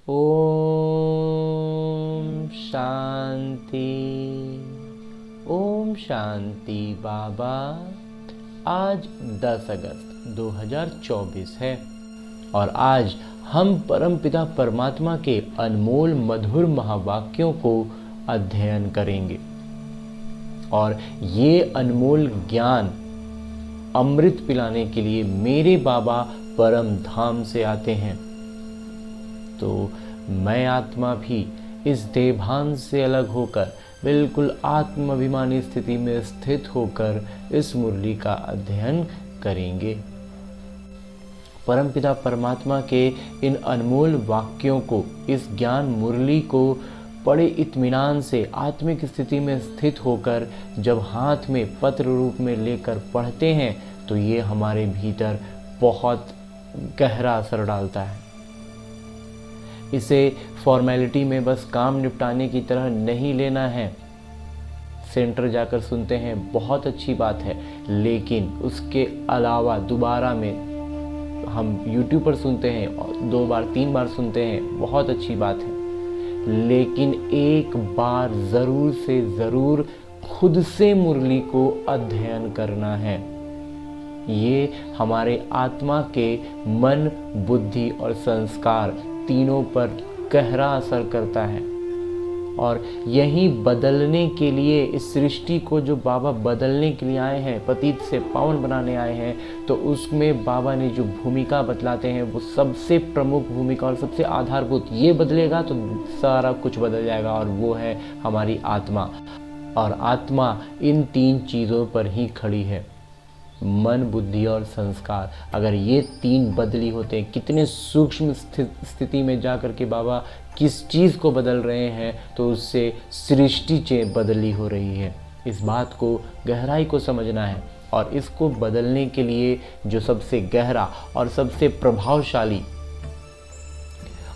ओम शांति। ओम शांति बाबा। आज 10 अगस्त 2024 है और आज हम परमपिता परमात्मा के अनमोल मधुर महावाक्यों को अध्ययन करेंगे और ये अनमोल ज्ञान अमृत पिलाने के लिए मेरे बाबा परम धाम से आते हैं। तो मैं आत्मा भी इस देभान से अलग होकर बिल्कुल आत्माभिमानी स्थिति में स्थित होकर इस मुरली का अध्ययन करेंगे। परमपिता परमात्मा के इन अनमोल वाक्यों को, इस ज्ञान मुरली को बड़े इत्मीनान से आत्मिक स्थिति में स्थित होकर जब हाथ में पत्र रूप में लेकर पढ़ते हैं तो ये हमारे भीतर बहुत गहरा असर डालता है। इसे फॉर्मेलिटी में बस काम निपटाने की तरह नहीं लेना है। सेंटर जाकर सुनते हैं, बहुत अच्छी बात है, लेकिन उसके अलावा दोबारा में हम YouTube पर सुनते हैं और 2 बार 3 बार सुनते हैं, बहुत अच्छी बात है, लेकिन एक बार ज़रूर से ज़रूर खुद से मुरली को अध्ययन करना है। ये हमारे आत्मा के मन, बुद्धि और संस्कार तीनों पर गहरा असर करता है और यही बदलने के लिए, इस सृष्टि को जो बाबा बदलने के लिए आए हैं, पतित से पावन बनाने आए हैं, तो उसमें बाबा ने जो भूमिका बतलाते हैं वो सबसे प्रमुख भूमिका और सबसे आधारभूत, ये बदलेगा तो सारा कुछ बदल जाएगा, और वो है हमारी आत्मा। और आत्मा इन 3 चीज़ों पर ही खड़ी है, मन, बुद्धि और संस्कार। अगर ये 3 बदली होते हैं, कितने सूक्ष्म स्थिति में जा कर के बाबा किस चीज़ को बदल रहे हैं, तो उससे सृष्टि बदली हो रही है। इस बात को, गहराई को समझना है और इसको बदलने के लिए जो सबसे गहरा और सबसे प्रभावशाली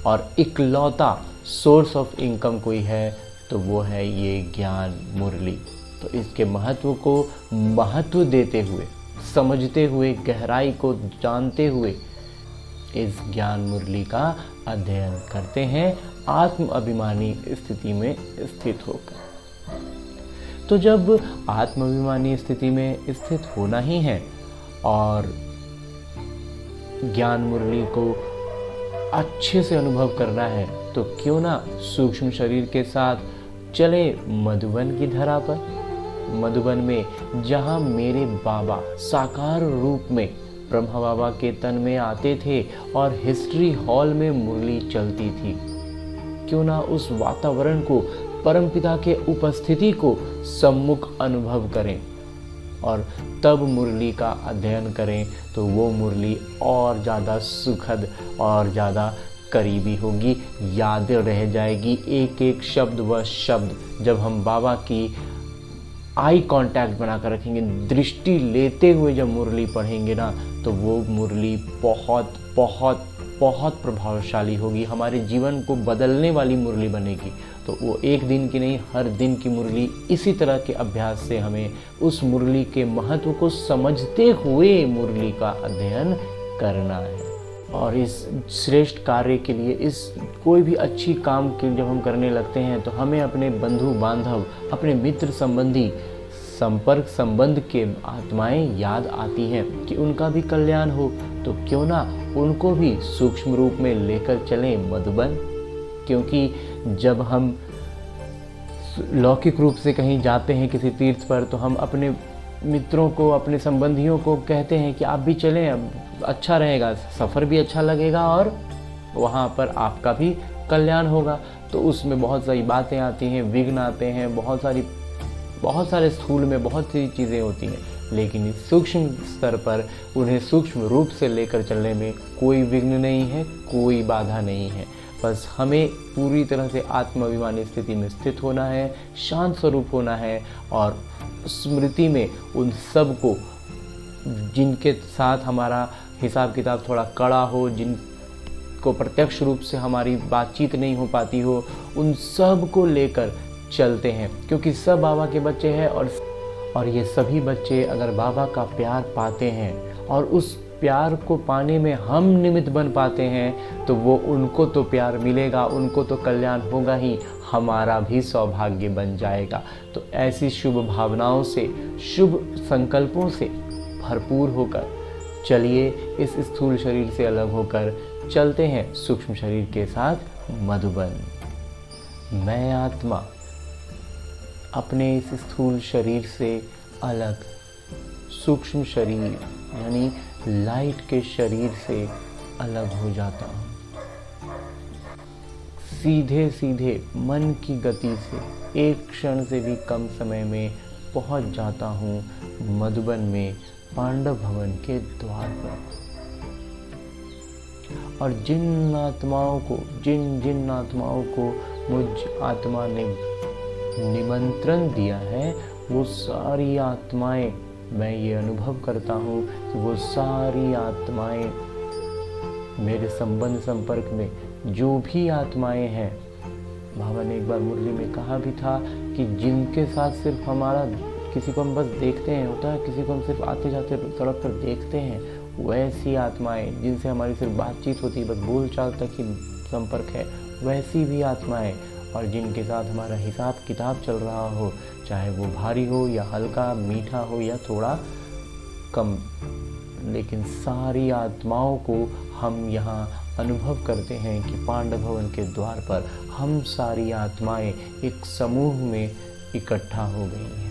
और इकलौता सोर्स ऑफ इनकम कोई है तो वो है ये ज्ञान मुरली। तो इसके महत्व को महत्व देते हुए, समझते हुए, गहराई को जानते हुए इस ज्ञान मुरली का अध्ययन करते हैं आत्म अभिमानी स्थिति में स्थित होकर। तो जब आत्म अभिमानी स्थिति में स्थित होना ही है और ज्ञान मुरली को अच्छे से अनुभव करना है, तो क्यों ना सूक्ष्म शरीर के साथ चले मधुबन की धरा पर। मधुबन में जहाँ मेरे बाबा साकार रूप में ब्रह्मा बाबा के तन में आते थे और हिस्ट्री हॉल में मुरली चलती थी, क्यों ना उस वातावरण को, परमपिता के उपस्थिति को सम्मुख अनुभव करें और तब मुरली का अध्ययन करें, तो वो मुरली और ज़्यादा सुखद और ज़्यादा करीबी होगी, याद रह जाएगी एक एक शब्द व शब्द। जब हम बाबा की आई कांटेक्ट बनाकर रखेंगे, दृष्टि लेते हुए जब मुरली पढ़ेंगे ना, तो वो मुरली बहुत बहुत बहुत प्रभावशाली होगी, हमारे जीवन को बदलने वाली मुरली बनेगी। तो वो एक दिन की नहीं, हर दिन की मुरली, इसी तरह के अभ्यास से हमें उस मुरली के महत्व को समझते हुए मुरली का अध्ययन करना है। और इस श्रेष्ठ कार्य के लिए, इस कोई भी अच्छी काम के जब हम करने लगते हैं, तो हमें अपने बंधु बांधव, अपने मित्र संबंधी, संपर्क संबंध के आत्माएं याद आती हैं कि उनका भी कल्याण हो, तो क्यों ना उनको भी सूक्ष्म रूप में लेकर चलें मधुबन। क्योंकि जब हम लौकिक रूप से कहीं जाते हैं किसी तीर्थ पर, तो हम अपने मित्रों को, अपने संबंधियों को कहते हैं कि आप भी चलें, अब अच्छा रहेगा, सफ़र भी अच्छा लगेगा और वहाँ पर आपका भी कल्याण होगा। तो उसमें बहुत सारी बातें आती हैं, विघ्न आते हैं, बहुत सारे स्थूल में बहुत सी चीज़ें होती हैं, लेकिन इस सूक्ष्म स्तर पर उन्हें सूक्ष्म रूप से लेकर चलने में कोई विघ्न नहीं है, कोई बाधा नहीं है। बस हमें पूरी तरह से आत्माभिमानी स्थिति में स्थित होना है, शांत स्वरूप होना है और स्मृति में उन सब को, जिनके साथ हमारा हिसाब किताब थोड़ा कड़ा हो, जिनको प्रत्यक्ष रूप से हमारी बातचीत नहीं हो पाती हो, उन सब को लेकर चलते हैं। क्योंकि सब बाबा के बच्चे हैं और ये सभी बच्चे अगर बाबा का प्यार पाते हैं और उस प्यार को पाने में हम निमित्त बन पाते हैं तो वो उनको तो प्यार मिलेगा, उनको तो कल्याण होगा ही, हमारा भी सौभाग्य बन जाएगा। तो ऐसी शुभ भावनाओं से, शुभ संकल्पों से भरपूर होकर चलिए इस स्थूल शरीर से अलग होकर चलते हैं सूक्ष्म शरीर के साथ मधुबन। मैं आत्मा अपने इस स्थूल शरीर से अलग सूक्ष्म शरीर यानी लाइट के शरीर से अलग हो जाता हूँ। सीधे सीधे मन की गति से एक क्षण से भी कम समय में पहुँच जाता हूँ मधुबन में पांडव भवन के द्वार पर। और जिन आत्माओं को मुझ आत्मा ने निमंत्रण दिया है, वो सारी आत्माएं, मैं ये अनुभव करता हूँ कि वो सारी आत्माएं मेरे संबंध संपर्क में जो भी आत्माएं हैं, बाबा ने एक बार मुरली में कहा भी था कि जिनके साथ सिर्फ हमारा, किसी को हम बस देखते हैं, होता है किसी को हम सिर्फ आते जाते सड़क पर देखते हैं, वैसी आत्माएं जिनसे हमारी सिर्फ बातचीत होती है, बस बोलचाल तक ही संपर्क है, वैसी भी आत्माएं, और जिनके साथ हमारा हिसाब किताब चल रहा हो, चाहे वो भारी हो या हल्का, मीठा हो या थोड़ा कम, लेकिन सारी आत्माओं को हम यहाँ अनुभव करते हैं कि पांडव भवन के द्वार पर हम सारी आत्माएं एक समूह में इकट्ठा हो गई हैं।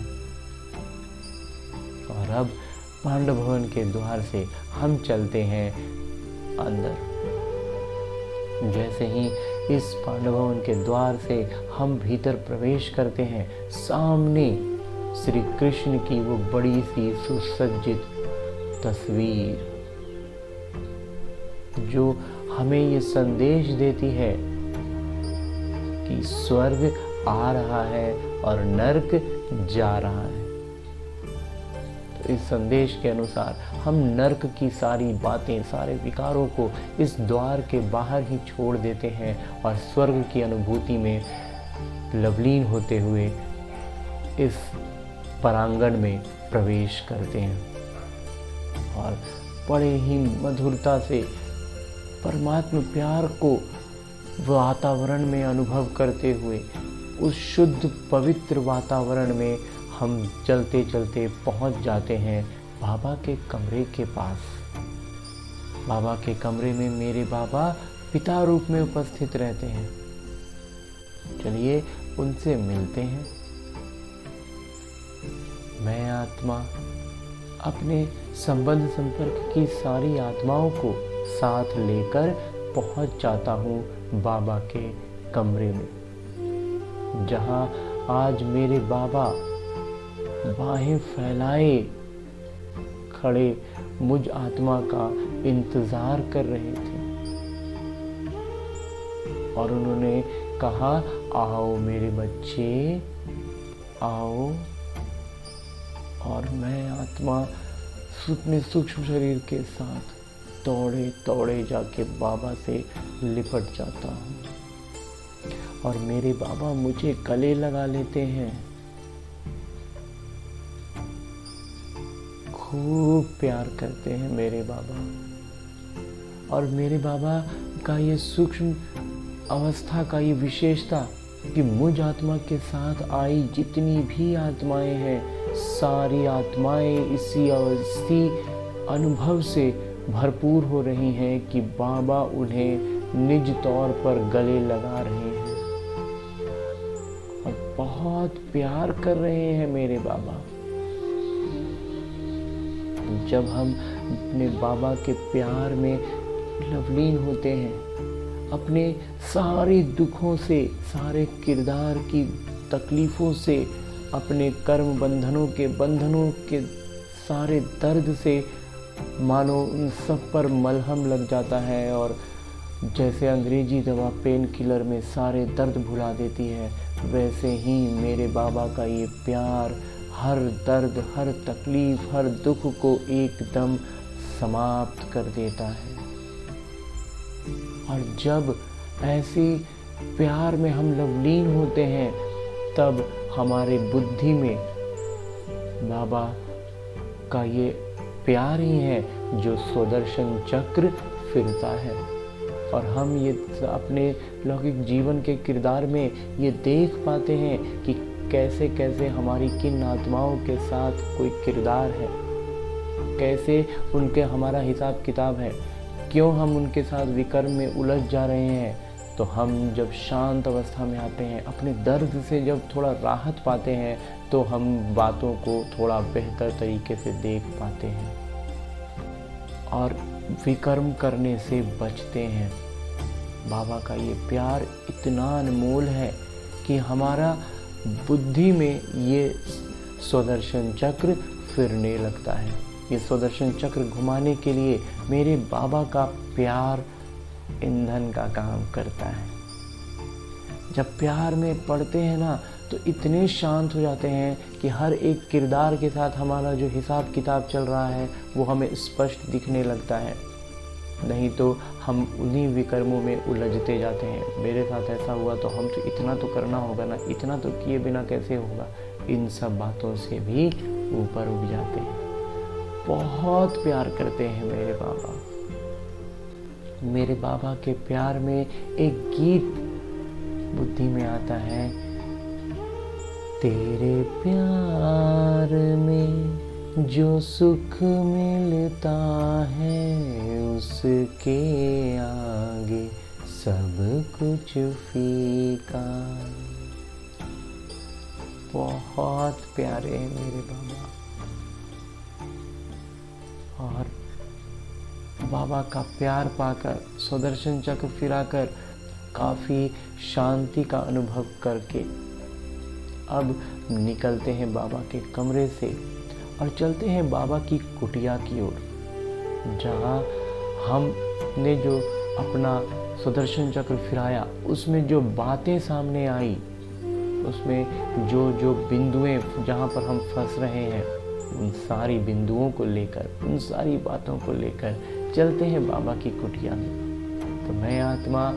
और अब पांडव भवन के द्वार से हम चलते हैं अंदर। जैसे ही इस पांडव भवन के द्वार से हम भीतर प्रवेश करते हैं, सामने श्री कृष्ण की वो बड़ी सी सुसज्जित तस्वीर जो हमें ये संदेश देती है कि स्वर्ग आ रहा है और नर्क जा रहा है। तो इस संदेश के अनुसार हम नर्क की सारी बातें, सारे विकारों को इस द्वार के बाहर ही छोड़ देते हैं और स्वर्ग की अनुभूति में लवलीन होते हुए इस परांगण में प्रवेश करते हैं। और बड़े ही मधुरता से परमात्मा प्यार को वातावरण में अनुभव करते हुए उस शुद्ध पवित्र वातावरण में हम चलते चलते पहुंच जाते हैं बाबा के कमरे के पास। बाबा के कमरे में मेरे बाबा पिता रूप में उपस्थित रहते हैं। चलिए उनसे मिलते हैं। मैं आत्मा अपने संबंध संपर्क की सारी आत्माओं को साथ लेकर पहुंच जाता हूँ बाबा के कमरे में, जहाँ आज मेरे बाबा बाहें फैलाए खड़े मुझ आत्मा का इंतजार कर रहे थे। और उन्होंने कहा, आओ मेरे बच्चे आओ। और मैं आत्मा अपने सूक्ष्म शरीर के साथ दौड़े दौड़े जाके बाबा से लिपट जाता हूँ और मेरे बाबा मुझे गले लगा लेते हैं। खूब प्यार करते हैं मेरे बाबा। और मेरे बाबा का ये सूक्ष्म अवस्था का ये विशेषता कि मुझ आत्मा के साथ आई जितनी भी आत्माएं हैं, सारी आत्माएं इसी अनुभव से भरपूर हो रही हैं कि बाबा उन्हें निज तौर पर गले लगा रहे हैं और बहुत प्यार कर रहे हैं मेरे बाबा। जब हम अपने बाबा के प्यार में लवलीन होते हैं, अपने सारे दुखों से, सारे किरदार की तकलीफ़ों से, अपने कर्म बंधनों के सारे दर्द से मानो उन सब पर मलहम लग जाता है और जैसे अंग्रेजी दवा पेन किलर में सारे दर्द भुला देती है, वैसे ही मेरे बाबा का ये प्यार हर दर्द, हर तकलीफ, हर दुख को एकदम समाप्त कर देता है। और जब ऐसी प्यार में हम लवलीन होते हैं, तब हमारे बुद्धि में बाबा का ये प्यार ही है जो सुदर्शन चक्र फिरता है। और हम ये अपने लौकिक जीवन के किरदार में ये देख पाते हैं कि कैसे कैसे हमारी किन आत्माओं के साथ कोई किरदार है, कैसे उनके हमारा हिसाब किताब है, क्यों हम उनके साथ विकर्म में उलझ जा रहे हैं। तो हम जब शांत अवस्था में आते हैं, अपने दर्द से जब थोड़ा राहत पाते हैं, तो हम बातों को थोड़ा बेहतर तरीके से देख पाते हैं और विकर्म करने से बचते हैं। बाबा का ये प्यार इतना अनमोल है कि हमारा बुद्धि में ये सुदर्शन चक्र फिरने लगता है। ये सुदर्शन चक्र घुमाने के लिए मेरे बाबा का प्यार ईंधन का काम करता है। जब प्यार में पड़ते हैं ना, तो इतने शांत हो जाते हैं कि हर एक किरदार के साथ हमारा जो हिसाब किताब चल रहा है वो हमें स्पष्ट दिखने लगता है। नहीं तो हम उन्हीं विकर्मों में उलझते जाते हैं। मेरे साथ ऐसा हुआ तो हम तो इतना तो करना होगा ना, इतना तो किए बिना कैसे होगा। इन सब बातों से भी ऊपर उठ जाते हैं। बहुत प्यार करते हैं मेरे बाबा। मेरे बाबा के प्यार में एक गीत बुद्धि में आता है, तेरे प्यार में जो सुख मिलता है उसके आगे सब कुछ फीका। बहुत प्यारे हैं मेरे बाबा। और बाबा का प्यार पाकर, सुदर्शन चक्र फिराकर, काफ़ी शांति का अनुभव करके अब निकलते हैं बाबा के कमरे से और चलते हैं बाबा की कुटिया की ओर, जहाँ हमने जो अपना सुदर्शन चक्र फिराया उसमें जो बातें सामने आई, उसमें जो जो बिंदुएं जहाँ पर हम फंस रहे हैं, उन सारी बिंदुओं को लेकर, उन सारी बातों को लेकर चलते हैं बाबा की कुटिया में। तो मैं आत्मा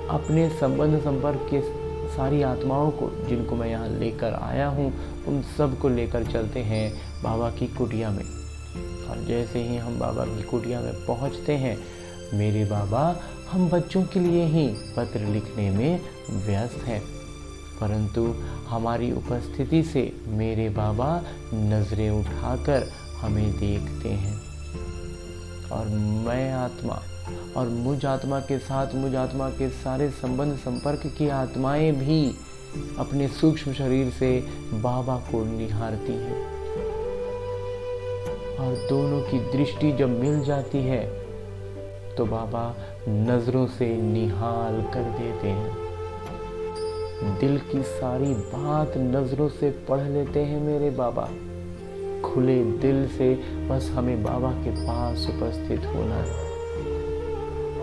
अपने संबंध संपर्क के सारी आत्माओं को, जिनको मैं यहाँ लेकर आया हूँ, उन सब को लेकर चलते हैं बाबा की कुटिया में। और जैसे ही हम बाबा की कुटिया में पहुँचते हैं, मेरे बाबा हम बच्चों के लिए ही पत्र लिखने में व्यस्त हैं, परंतु हमारी उपस्थिति से मेरे बाबा नज़रें उठाकर हमें देखते हैं। और मैं आत्मा और मुझ आत्मा के साथ मुझ आत्मा के सारे संबंध संपर्क की आत्माएं भी अपने सूक्ष्म शरीर से बाबा को निहारती हैं। और दोनों की दृष्टि जब मिल जाती है तो बाबा नजरों से निहाल कर देते हैं। दिल की सारी बात नजरों से पढ़ लेते हैं मेरे बाबा। खुले दिल से बस हमें बाबा के पास उपस्थित होना है।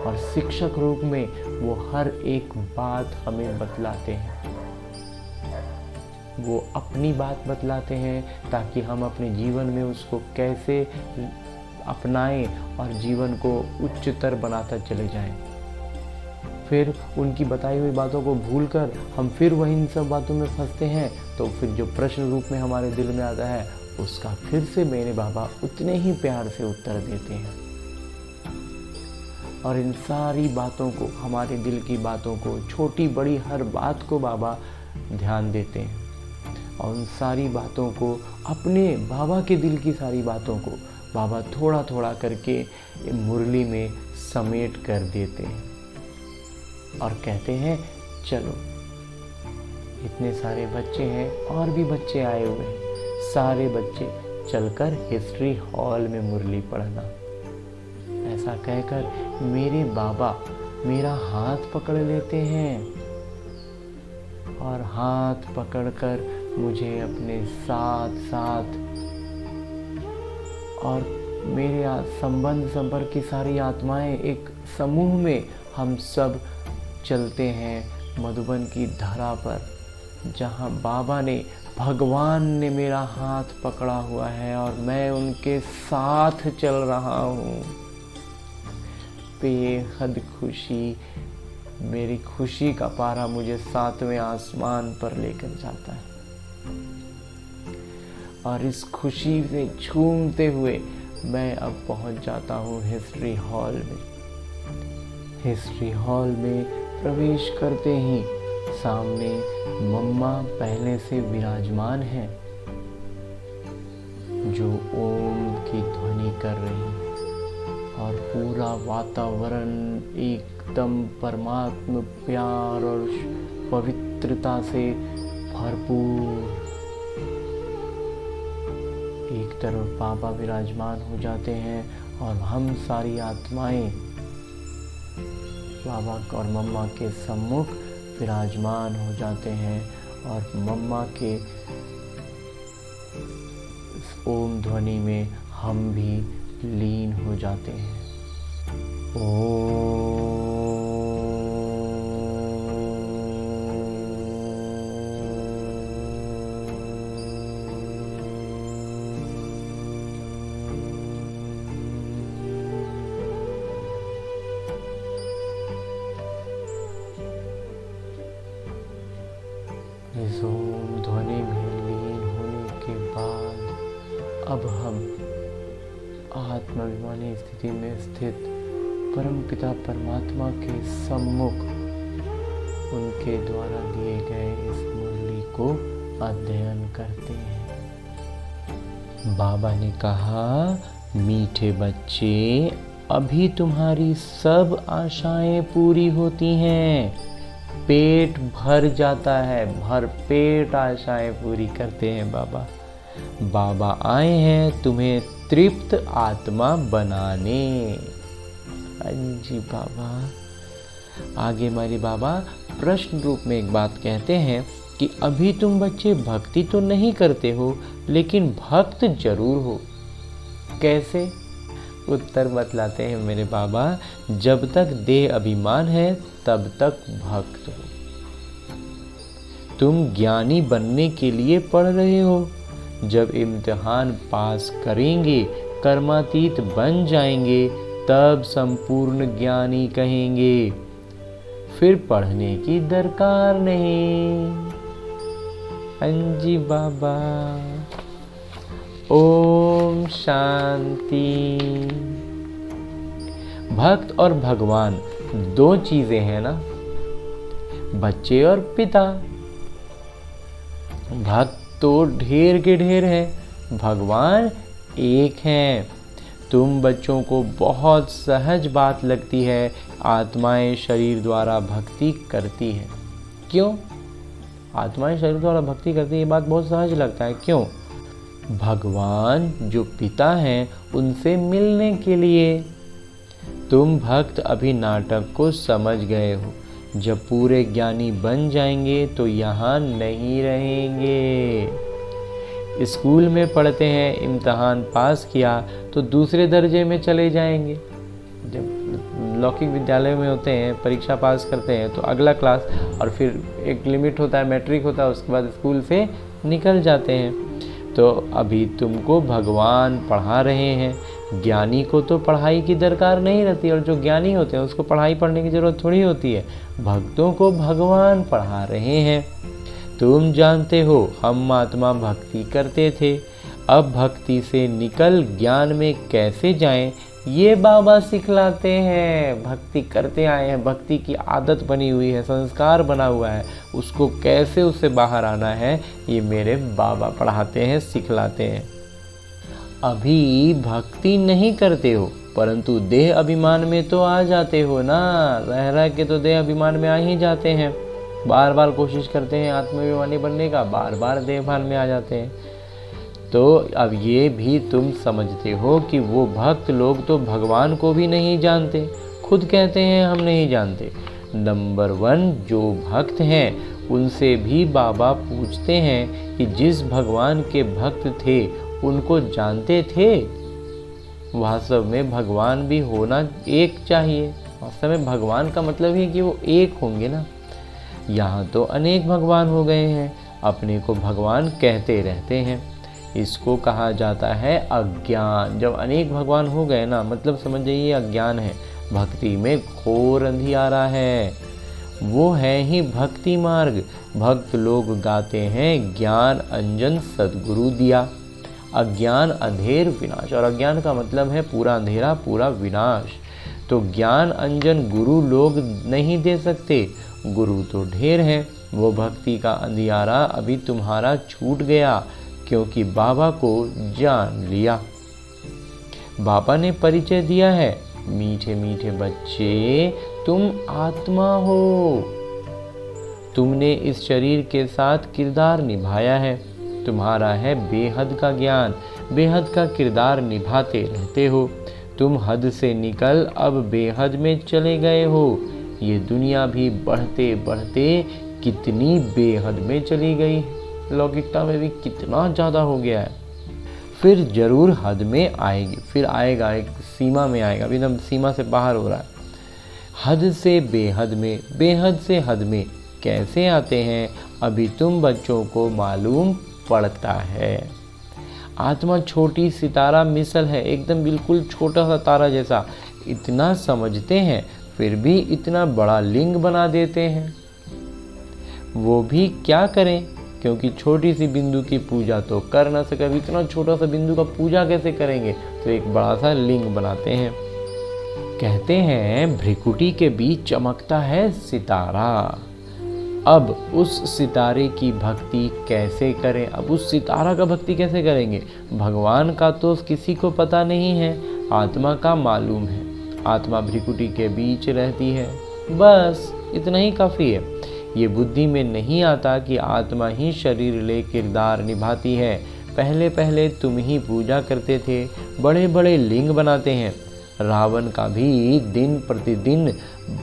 और शिक्षक रूप में वो हर एक बात हमें बतलाते हैं। वो अपनी बात बतलाते हैं ताकि हम अपने जीवन में उसको कैसे अपनाएं और जीवन को उच्चतर बनाता चले जाएं। फिर उनकी बताई हुई बातों को भूलकर हम फिर वही इन सब बातों में फंसते हैं, तो फिर जो प्रश्न रूप में हमारे दिल में आता है उसका फिर से मेरे बाबा उतने ही प्यार से उत्तर देते हैं। और इन सारी बातों को, हमारे दिल की बातों को, छोटी बड़ी हर बात को बाबा ध्यान देते हैं। और उन सारी बातों को, अपने बाबा के दिल की सारी बातों को बाबा थोड़ा थोड़ा करके मुरली में समेट कर देते हैं और कहते हैं, चलो इतने सारे बच्चे हैं और भी बच्चे आए हुए हैं, सारे बच्चे चलकर हिस्ट्री हॉल में मुरली पढ़ना। ऐसा कहकर मेरे बाबा मेरा हाथ पकड़ लेते हैं और हाथ पकड़कर मुझे अपने साथ साथ और मेरे संबंध संपर्क की सारी आत्माएं एक समूह में हम सब चलते हैं मधुबन की धरा पर, जहाँ बाबा ने, भगवान ने मेरा हाथ पकड़ा हुआ है और मैं उनके साथ चल रहा हूँ। बेहद खुशी, मेरी खुशी का पारा मुझे 7वें आसमान पर लेकर जाता है। और इस खुशी से झूमते हुए मैं अब पहुंच जाता हूँ हिस्ट्री हॉल में। हिस्ट्री हॉल में प्रवेश करते ही सामने मम्मा पहले से विराजमान हैं, जो ओम की ध्वनि कर रही हैं और पूरा वातावरण एकदम परमात्म प्यार और पवित्रता से भरपूर। एक तरफ बाबा विराजमान हो जाते हैं और हम सारी आत्माएं बाबा और मम्मा के सम्मुख विराजमान हो जाते हैं और मम्मा के ओम ध्वनि में हम भी लीन हो जाते हैं। इस ओम ध्वनि में लीन होने के बाद अब हम आत्माभिमानी स्थिति में स्थित परमपिता परमात्मा के सम्मुख उनके द्वारा दिए गए इस मुरली को अध्ययन करते हैं। बाबा ने कहा, मीठे बच्चे, अभी तुम्हारी सब आशाएं पूरी होती हैं। पेट भर जाता है, भर पेट आशाएं पूरी करते हैं बाबा। बाबा आए हैं तुम्हें तृप्त आत्मा बनाने। जी बाबा। आगे हमारे बाबा प्रश्न रूप में एक बात कहते हैं कि अभी तुम बच्चे भक्ति तो नहीं करते हो, लेकिन भक्त जरूर हो। कैसे? उत्तर बतलाते हैं मेरे बाबा, जब तक देह अभिमान है तब तक भक्त हो। तुम ज्ञानी बनने के लिए पढ़ रहे हो, जब इम्तिहान पास करेंगे, कर्मातीत बन जाएंगे, तब संपूर्ण ज्ञानी कहेंगे। फिर पढ़ने की दरकार नहीं। अंजी बाबा। ओम शांति। भक्त और भगवान दो चीजें हैं ना, बच्चे और पिता। भक्त तो ढेर के ढेर हैं, भगवान एक हैं। तुम बच्चों को बहुत सहज बात लगती है, आत्माएं शरीर द्वारा भक्ति करती है। क्यों? आत्माएं शरीर द्वारा भक्ति करती है, ये बात बहुत सहज लगता है। क्यों? भगवान जो पिता हैं उनसे मिलने के लिए। तुम भक्त अभी नाटक को समझ गए हो, जब पूरे ज्ञानी बन जाएंगे तो यहाँ नहीं रहेंगे। स्कूल में पढ़ते हैं, इम्तिहान पास किया तो दूसरे दर्जे में चले जाएंगे। जब लौकिक विद्यालय में होते हैं, परीक्षा पास करते हैं तो अगला क्लास, और फिर एक लिमिट होता है, मैट्रिक होता है, उसके बाद स्कूल से निकल जाते हैं। तो अभी तुमको भगवान पढ़ा रहे हैं। ज्ञानी को तो पढ़ाई की दरकार नहीं रहती, और जो ज्ञानी होते हैं उसको पढ़ाई पढ़ने की ज़रूरत थोड़ी होती है। भक्तों को भगवान पढ़ा रहे हैं। तुम जानते हो हम आत्मा भक्ति करते थे, अब भक्ति से निकल ज्ञान में कैसे जाएं, ये बाबा सिखलाते हैं। भक्ति करते आए हैं, भक्ति की आदत बनी हुई है, संस्कार बना हुआ है, उसको कैसे उससे बाहर आना है ये मेरे बाबा पढ़ाते हैं, सिखलाते हैं। अभी भक्ति नहीं करते हो, परंतु देह अभिमान में तो आ जाते हो ना। रह के तो देह अभिमान में आ ही जाते हैं। बार बार कोशिश करते हैं आत्माभिमानी बनने का, बार बार देह अभिमान में आ जाते हैं। तो अब ये भी तुम समझते हो कि वो भक्त लोग तो भगवान को भी नहीं जानते, खुद कहते हैं हम नहीं जानते। नंबर 1 जो भक्त हैं उनसे भी बाबा पूछते हैं कि जिस भगवान के भक्त थे उनको जानते थे? वास्तव में भगवान भी होना एक चाहिए। वास्तव में भगवान का मतलब है कि वो एक होंगे ना। यहाँ तो अनेक भगवान हो गए हैं, अपने को भगवान कहते रहते हैं। इसको कहा जाता है अज्ञान। जब अनेक भगवान हो गए ना, मतलब समझ जाइए अज्ञान है। भक्ति में घोर अंधियारा है, वो है ही भक्ति मार्ग। भक्त लोग गाते हैं ज्ञान अंजन सद्गुरु दिया। अज्ञान अंधेर विनाश, और अज्ञान का मतलब है पूरा अंधेरा, पूरा विनाश। तो ज्ञान अंजन गुरु लोग नहीं दे सकते, गुरु तो ढेर हैं। वो भक्ति का अंधियारा अभी तुम्हारा छूट गया, क्योंकि बाबा को जान लिया। बाबा ने परिचय दिया है, मीठे मीठे बच्चे तुम आत्मा हो। तुमने इस शरीर के साथ किरदार निभाया है, तुम्हारा है बेहद का ज्ञान, बेहद का किरदार निभाते रहते हो। तुम हद से निकल अब बेहद में चले गए हो। ये दुनिया भी बढ़ते बढ़ते कितनी बेहद में चली गई, लौकिकता में भी कितना ज़्यादा हो गया है। फिर जरूर हद में आएगी, फिर आएगा, एक सीमा में आएगा, अभी एकदम सीमा से बाहर हो रहा है। हद से बेहद में, बेहद से हद में कैसे आते हैं, अभी तुम बच्चों को मालूम पड़ता है। आत्मा छोटी सितारा मिसल है, एकदम बिल्कुल छोटा सा तारा जैसा। इतना समझते हैं फिर भी इतना बड़ा लिंग बना देते हैं। वो भी क्या करें, क्योंकि छोटी सी बिंदु की पूजा तो कर ना सके। अभी इतना छोटा सा बिंदु का पूजा कैसे करेंगे, तो एक बड़ा सा लिंग बनाते हैं। कहते हैं भ्रिकुटी के बीच चमकता है सितारा। अब उस सितारे की भक्ति कैसे करें, अब उस सितारा का भक्ति कैसे करेंगे। भगवान का तो किसी को पता नहीं है, आत्मा का मालूम है। आत्मा भ्रिकुटी के बीच रहती है, बस इतना ही काफ़ी है। ये बुद्धि में नहीं आता कि आत्मा ही शरीर ले किरदार निभाती है। पहले पहले तुम ही पूजा करते थे, बड़े बड़े लिंग बनाते हैं। रावण का भी दिन प्रतिदिन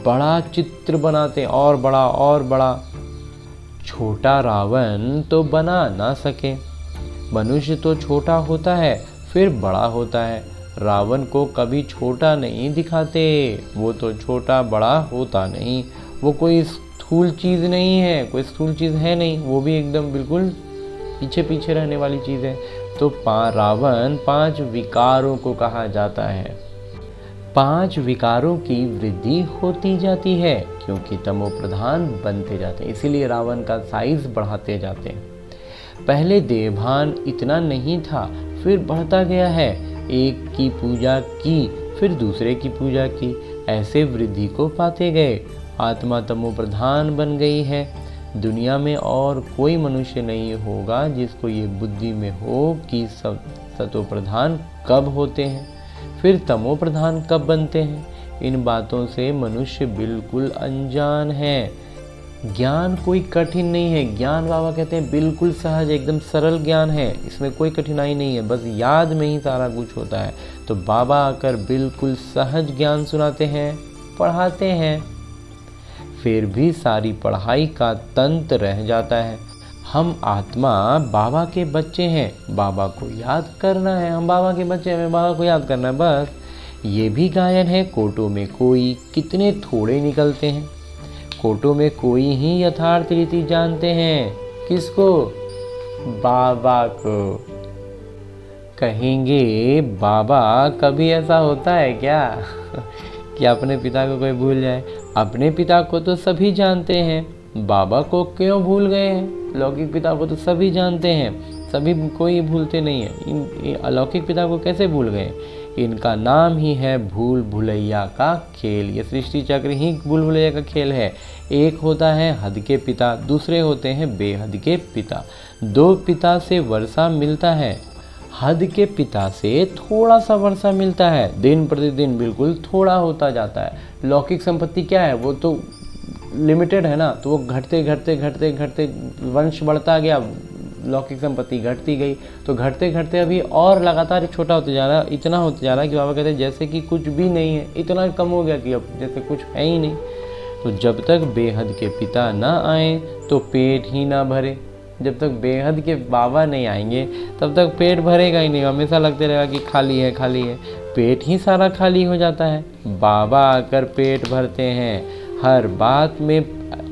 बड़ा चित्र बनाते, और बड़ा और बड़ा। छोटा रावण तो बना ना सके। मनुष्य तो छोटा होता है फिर बड़ा होता है, रावण को कभी छोटा नहीं दिखाते। वो तो छोटा बड़ा होता नहीं, वो कोई स्थूल चीज़ नहीं है, कोई स्थूल चीज़ है नहीं, वो भी एकदम बिल्कुल पीछे पीछे रहने वाली चीज़ है। तो रावण 5 विकारों को कहा जाता है। 5 विकारों की वृद्धि होती जाती है, क्योंकि तमो प्रधान बनते जाते हैं, इसीलिए रावण का साइज बढ़ाते जाते हैं। पहले देवभान इतना नहीं था, फिर बढ़ता गया है। एक की पूजा की, फिर दूसरे की पूजा की, ऐसे वृद्धि को पाते गए। आत्मा तमो प्रधान बन गई है। दुनिया में और कोई मनुष्य नहीं होगा जिसको ये बुद्धि में हो कि सब सतो प्रधान कब होते हैं, फिर तमो प्रधान कब बनते हैं। इन बातों से मनुष्य बिल्कुल अनजान है। ज्ञान कोई कठिन नहीं है, ज्ञान बाबा कहते हैं बिल्कुल सहज, एकदम सरल ज्ञान है, इसमें कोई कठिनाई नहीं है, बस याद में ही सारा कुछ होता है। तो बाबा आकर बिल्कुल सहज ज्ञान सुनाते हैं, पढ़ाते हैं। फिर भी सारी पढ़ाई का तंत्र रह जाता है। हम आत्मा बाबा के बच्चे हैं, बाबा को याद करना है। हम बाबा के बच्चे हैं, हमें बाबा को याद करना है, बस। ये भी गायन है, कोटों में कोई कितने थोड़े निकलते हैं। कोटों में कोई ही यथार्थ रीति जानते हैं। किसको? बाबा को। कहेंगे बाबा कभी ऐसा होता है क्या कि अपने पिता को कोई भूल जाए? अपने पिता को तो सभी जानते हैं, बाबा को क्यों भूल गए हैं? लौकिक पिता को तो सभी जानते हैं, सभी कोई भूलते नहीं है। इन अलौकिक पिता को कैसे भूल गए? इनका नाम ही है भूल भुलैया का खेल। ये सृष्टि चक्र ही भूल भुलैया का खेल है। एक होता है हद के पिता, दूसरे होते हैं बेहद के पिता। 2 पिता से वर्षा मिलता है, हद के पिता से थोड़ा सा वर्षा मिलता है, दिन प्रतिदिन बिल्कुल थोड़ा होता जाता है। लौकिक संपत्ति क्या है, वो तो लिमिटेड है ना, तो वो घटते घटते घटते घटते वंश बढ़ता गया, लौकिक संपत्ति घटती गई, तो घटते घटते अभी और लगातार छोटा होते जा रहा है, इतना होते जा रहा है कि बाबा कहते हैं जैसे कि कुछ भी नहीं है, इतना कम हो गया कि अब जैसे कुछ है ही नहीं। तो जब तक बेहद के पिता ना आए तो पेट ही ना भरे। जब तक बेहद के बाबा नहीं आएंगे तब तक पेट भरेगा ही नहीं, हमेशा लगते रहेगा कि खाली है खाली है। पेट ही सारा खाली हो जाता है, बाबा आकर पेट भरते हैं। हर बात में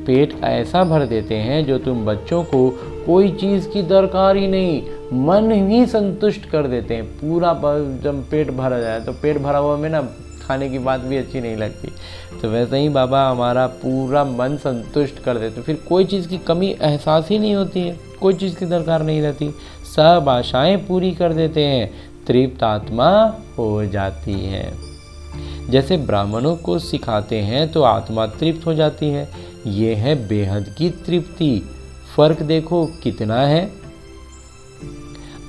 पेट ऐसा भर देते हैं जो तुम बच्चों को कोई चीज़ की दरकार ही नहीं, मन ही संतुष्ट कर देते हैं। पूरा जब पेट भरा जाए तो पेट भरा हुआ में ना खाने की बात भी अच्छी नहीं लगती। तो वैसे ही बाबा हमारा पूरा मन संतुष्ट कर देते, फिर कोई चीज़ की कमी एहसास ही नहीं होती है, कोई चीज़ की दरकार नहीं रहती, सब आशाएं पूरी कर देते हैं, तृप्त आत्मा हो जाती है। जैसे ब्राह्मणों को सिखाते हैं तो आत्मा तृप्त हो जाती है, ये है बेहद की तृप्ति। फर्क देखो कितना है,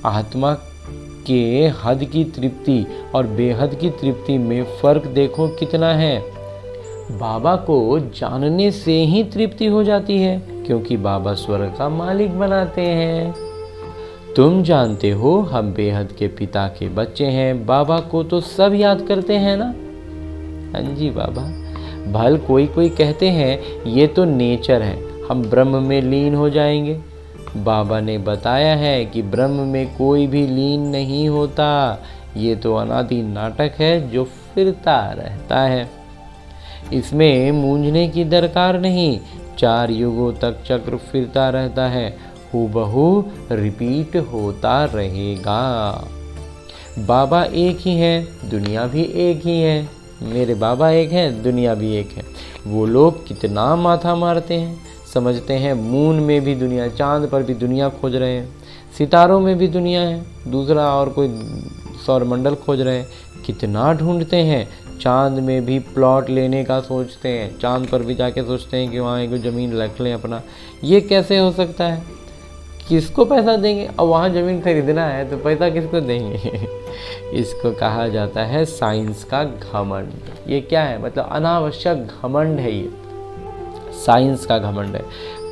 आत्मा के हद की तृप्ति और बेहद की तृप्ति में फर्क देखो कितना है। बाबा को जानने से ही तृप्ति हो जाती है, क्योंकि बाबा स्वर्ग का मालिक बनाते हैं। तुम जानते हो हम बेहद के पिता के बच्चे हैं, बाबा को तो सब याद करते हैं ना। हाँ जी बाबा। भल कोई कोई कहते हैं ये तो नेचर है, हम ब्रह्म में लीन हो जाएंगे। बाबा ने बताया है कि ब्रह्म में कोई भी लीन नहीं होता, ये तो अनादि नाटक है जो फिरता रहता है, इसमें मूंझने की दरकार नहीं। 4 युगों तक चक्र फिरता रहता है, हूबहू रिपीट होता रहेगा। बाबा एक ही है, दुनिया भी एक ही है। मेरे बाबा एक है, दुनिया भी एक है। वो लोग कितना माथा मारते हैं, समझते हैं मून में भी दुनिया, चांद पर भी दुनिया खोज रहे हैं, सितारों में भी दुनिया है, दूसरा और कोई सौरमंडल खोज रहे हैं। कितना ढूंढते हैं, चांद में भी प्लॉट लेने का सोचते हैं, चांद पर भी जाके सोचते हैं कि वहाँ एक ज़मीन रख लें अपना। ये कैसे हो सकता है, किसको पैसा देंगे? अब वहाँ ज़मीन खरीदना है तो पैसा किसको देंगे? इसको कहा जाता है साइंस का घमंड। ये क्या है, मतलब अनावश्यक घमंड है, ये साइंस का घमंड है।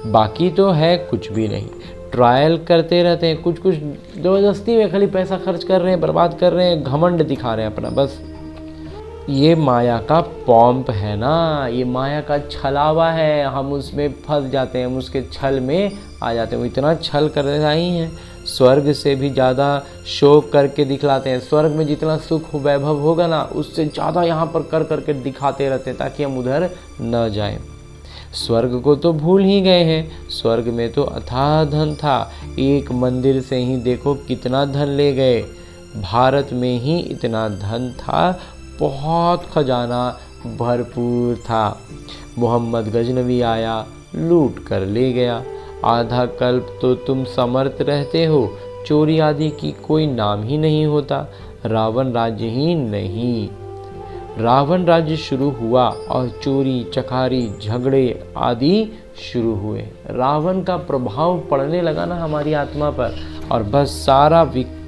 बाकी तो है कुछ भी नहीं, ट्रायल करते रहते हैं, कुछ कुछ ज़बरदस्ती में खाली पैसा खर्च कर रहे हैं, बर्बाद कर रहे हैं, घमंड दिखा रहे हैं अपना बस। ये माया का पॉम्प है ना, ये माया का छलावा है, हम उसमें फंस जाते हैं, हम उसके छल में आ जाते हैं। वो इतना छल कर रही हैं, स्वर्ग से भी ज़्यादा शोक करके दिखलाते हैं। स्वर्ग में जितना सुख वैभव होगा ना, उससे ज़्यादा यहाँ पर कर करके दिखाते रहते हैं ताकि हम उधर न जाएं। स्वर्ग को तो भूल ही गए हैं, स्वर्ग में तो अथाह धन था, एक मंदिर से ही देखो कितना धन ले गए। भारत में ही इतना धन था, बहुत खजाना भरपूर था। मोहम्मद गजनवी आया, लूट कर ले गया। आधा कल्प तो तुम समर्थ रहते हो, चोरी आदि की कोई नाम ही नहीं होता। रावण राज्य ही नहीं, रावण राज्य शुरू हुआ और चोरी चकारी झगड़े आदि शुरू हुए। रावण का प्रभाव पड़ने लगा ना हमारी आत्मा पर, और बस सारा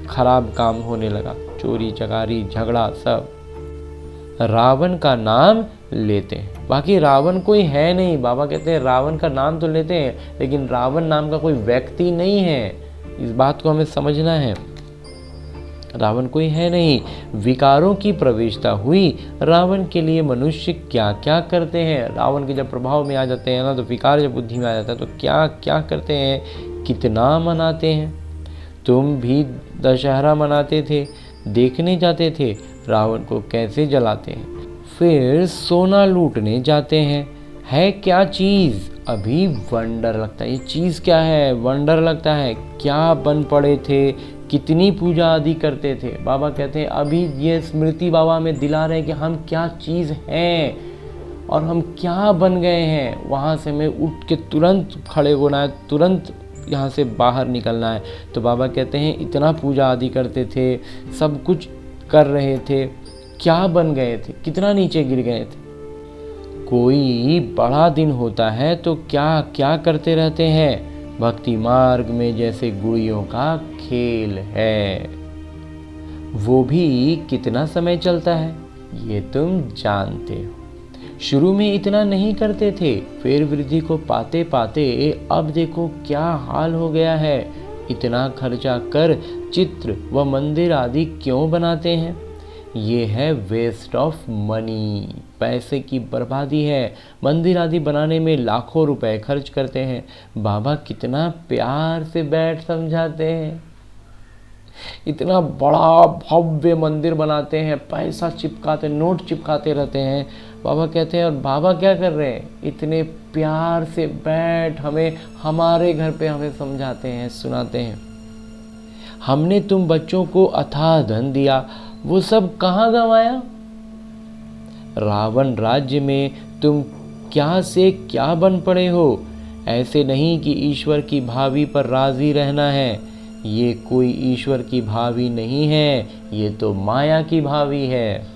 खराब काम होने लगा। चोरी चकारी झगड़ा सब रावण का नाम लेते हैं, बाकी रावण कोई है नहीं। बाबा कहते हैं रावण का नाम तो लेते हैं, लेकिन रावण नाम का कोई व्यक्ति नहीं है, इस बात को हमें समझना है। रावण कोई है नहीं, विकारों की प्रवेशता हुई। रावण के लिए मनुष्य क्या क्या करते हैं, रावण के जब प्रभाव में आ जाते हैं ना, तो विकार जब बुद्धि में आ जाता है तो क्या क्या करते हैं, कितना मनाते हैं। तुम भी दशहरा मनाते थे, देखने जाते थे रावण को कैसे जलाते हैं, फिर सोना लूटने जाते हैं। है क्या चीज़, अभी वंडर लगता है, ये चीज़ क्या है, वंडर लगता है। क्या बन पड़े थे, कितनी पूजा आदि करते थे। बाबा कहते हैं अभी ये स्मृति बाबा में दिला रहे हैं कि हम क्या चीज़ हैं और हम क्या बन गए हैं। वहाँ से हमें उठ के तुरंत खड़े होना है, तुरंत यहाँ से बाहर निकलना है। तो बाबा कहते हैं इतना पूजा आदि करते थे, सब कुछ कर रहे थे, क्या बन गए थे, कितना नीचे गिर गए थे। कोई बड़ा दिन होता है तो क्या क्या करते रहते हैं। भक्ति मार्ग में जैसे गुड़ियों का खेल है, वो भी कितना समय चलता है ये तुम जानते हो। शुरू में इतना नहीं करते थे, फिर वृद्धि को पाते पाते अब देखो क्या हाल हो गया है। इतना खर्चा कर चित्र व मंदिर आदि क्यों बनाते हैं, ये है वेस्ट ऑफ मनी, पैसे की बर्बादी है। मंदिर आदि बनाने में लाखों रुपए खर्च करते हैं। बाबा कितना प्यार से बैठ समझाते हैं, इतना बड़ा भव्य मंदिर बनाते हैं, पैसा चिपकाते, नोट चिपकाते रहते हैं। बाबा कहते हैं, और बाबा क्या कर रहे हैं, इतने प्यार से बैठ हमें हमारे घर पे हमें समझाते हैं, सुनाते हैं। हमने तुम बच्चों को अथाह धन दिया, वो सब कहाँ गंवाया। रावण राज्य में तुम क्या से क्या बन पड़े हो। ऐसे नहीं कि ईश्वर की भावी पर राजी रहना है। ये कोई ईश्वर की भावी नहीं है, ये तो माया की भावी है।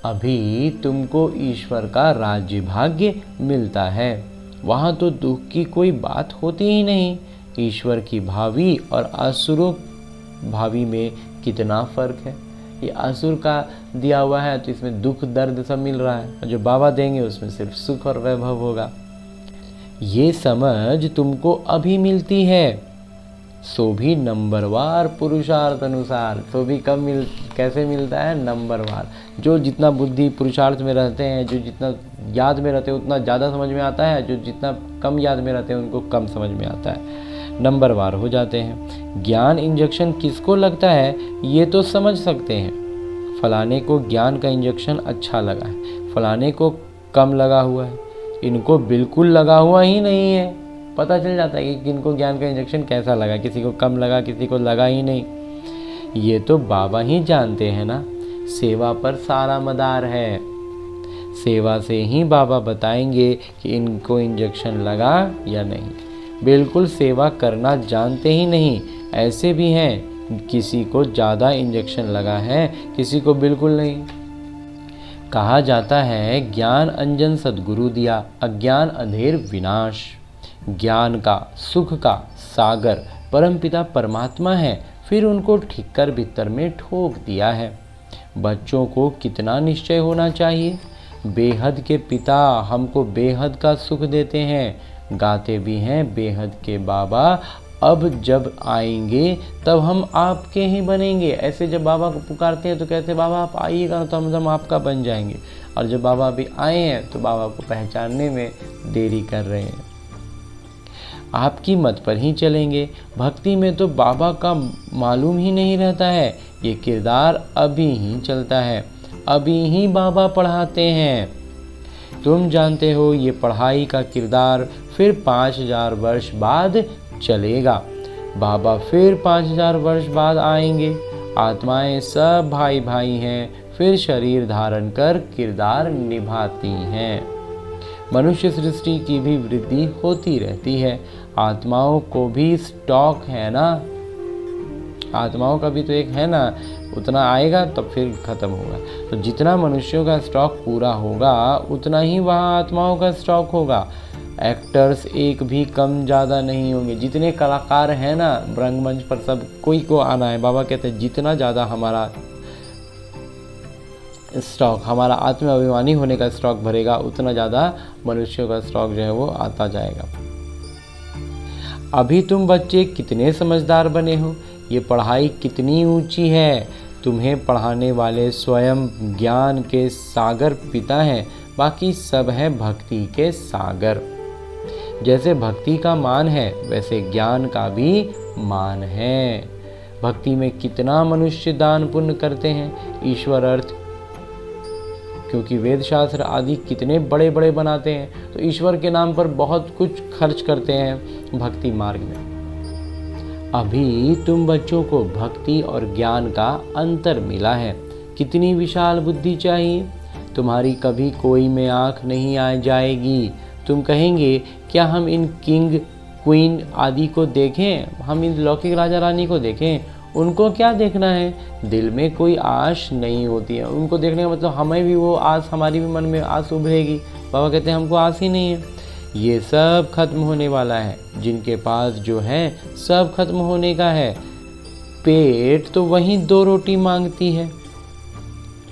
अभी तुमको ईश्वर का राज्य भाग्य मिलता है, वहाँ तो दुख की कोई बात होती ही नहीं। ईश्वर की भावी और असुरों भावी में कितना फर्क है। ये असुर का दिया हुआ है तो इसमें दुख दर्द सब मिल रहा है, और जो बाबा देंगे उसमें सिर्फ सुख और वैभव होगा। ये समझ तुमको अभी मिलती है, सो भी नंबरवार पुरुषार्थ अनुसार। सो भी कैसे मिलता है? नंबरवार। जो जितना बुद्धि पुरुषार्थ में रहते हैं, जो जितना याद में रहते हैं उतना ज़्यादा समझ में आता है, जो जितना कम याद में रहते हैं उनको कम समझ में आता है, नंबरवार हो जाते हैं। ज्ञान इंजेक्शन किसको लगता है ये तो समझ सकते हैं। फलाने को ज्ञान का इंजेक्शन अच्छा लगा है, फलाने को कम लगा हुआ है, इनको बिल्कुल लगा हुआ ही नहीं है। पता चल जाता है कि किनको ज्ञान का इंजेक्शन कैसा लगा, किसी को कम लगा, किसी को लगा ही नहीं। ये तो बाबा ही जानते हैं ना। सेवा पर सारा मदार है। सेवा से ही बाबा बताएंगे कि इनको इंजेक्शन लगा या नहीं। बिल्कुल सेवा करना जानते ही नहीं। ऐसे भी हैं, किसी को ज़्यादा इंजेक्शन लगा है, किसी को बिल्कुल नहीं। कहा जाता है ज्ञान अंजन सद्गुरु दिया, अज्ञान अंधेर विनाश। ज्ञान का सुख का सागर परमपिता परमात्मा है, फिर उनको ठिक्कर भीतर में ठोक दिया है। बच्चों को कितना निश्चय होना चाहिए। बेहद के पिता हमको बेहद का सुख देते हैं। गाते भी हैं बेहद के बाबा अब जब आएंगे तब हम आपके ही बनेंगे। ऐसे जब बाबा को पुकारते हैं तो कहते हैं बाबा आप आइएगा तो हम आपका बन जाएंगे। और जब बाबा अभी आए हैं तो बाबा को पहचानने में देरी कर रहे हैं। आपकी मत पर ही चलेंगे। भक्ति में तो बाबा का मालूम ही नहीं रहता है। ये किरदार अभी ही चलता है, अभी ही बाबा पढ़ाते हैं। तुम जानते हो ये पढ़ाई का किरदार फिर 5000 वर्ष बाद चलेगा। बाबा फिर 5000 वर्ष बाद आएंगे। आत्माएं सब भाई भाई हैं, फिर शरीर धारण कर किरदार निभाती हैं। मनुष्य सृष्टि की भी वृद्धि होती रहती है। आत्माओं को भी स्टॉक है ना, आत्माओं का भी तो एक है ना, उतना आएगा तब फिर खत्म होगा। तो जितना मनुष्यों का स्टॉक पूरा होगा उतना ही वहाँ आत्माओं का स्टॉक होगा। एक्टर्स एक भी कम ज़्यादा नहीं होंगे। जितने कलाकार हैं ना रंगमंच पर, सब कोई को आना है। बाबा कहते हैं जितना ज़्यादा हमारा स्टॉक, हमारा आत्माभिमानी होने का स्टॉक भरेगा, उतना ज़्यादा मनुष्यों का स्टॉक जो है वो आता जाएगा। अभी तुम बच्चे कितने समझदार बने हो। ये पढ़ाई कितनी ऊंची है। तुम्हें पढ़ाने वाले स्वयं ज्ञान के सागर पिता हैं, बाकी सब हैं भक्ति के सागर। जैसे भक्ति का मान है वैसे ज्ञान का भी मान है। भक्ति में कितना मनुष्य दान पुण्य करते हैं। ईश्वर अर्थ क्योंकि वेद शास्त्र आदि कितने बड़े बड़े बनाते हैं, तो ईश्वर के नाम पर बहुत कुछ खर्च करते हैं भक्ति मार्ग में। अभी तुम बच्चों को भक्ति और ज्ञान का अंतर मिला है। कितनी विशाल बुद्धि चाहिए। तुम्हारी कभी कोई में आँख नहीं आ जाएगी। तुम कहेंगे क्या हम इन किंग क्वीन आदि को देखें, हम इन लौकिक राजा रानी को देखें। उनको क्या देखना है। दिल में कोई आश नहीं होती है। उनको देखने का मतलब हमें भी वो आस, हमारी भी मन में आस उभरेगी। बाबा कहते हैं हमको आस ही नहीं है। ये सब खत्म होने वाला है। जिनके पास जो है सब खत्म होने का है। पेट तो वहीं 2 रोटी मांगती है,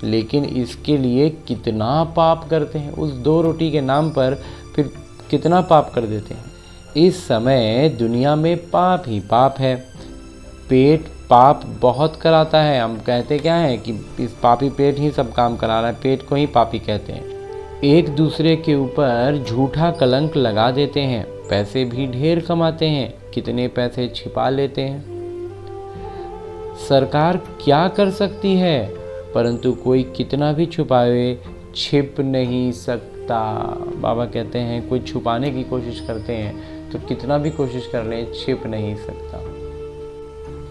लेकिन इसके लिए कितना पाप करते हैं। उस 2 रोटी के नाम पर फिर कितना पाप कर देते हैं। इस समय दुनिया में पाप ही पाप है। पेट पाप बहुत कराता है। हम कहते क्या है कि इस पापी पेट ही सब काम करा रहा है, पेट को ही पापी कहते हैं। एक दूसरे के ऊपर झूठा कलंक लगा देते हैं। पैसे भी ढेर कमाते हैं, कितने पैसे छिपा लेते हैं। सरकार क्या कर सकती है, परंतु कोई कितना भी छुपाए छिप नहीं सकता। बाबा कहते हैं कोई छुपाने की कोशिश करते हैं तो कितना भी कोशिश कर लें छिप नहीं सकता।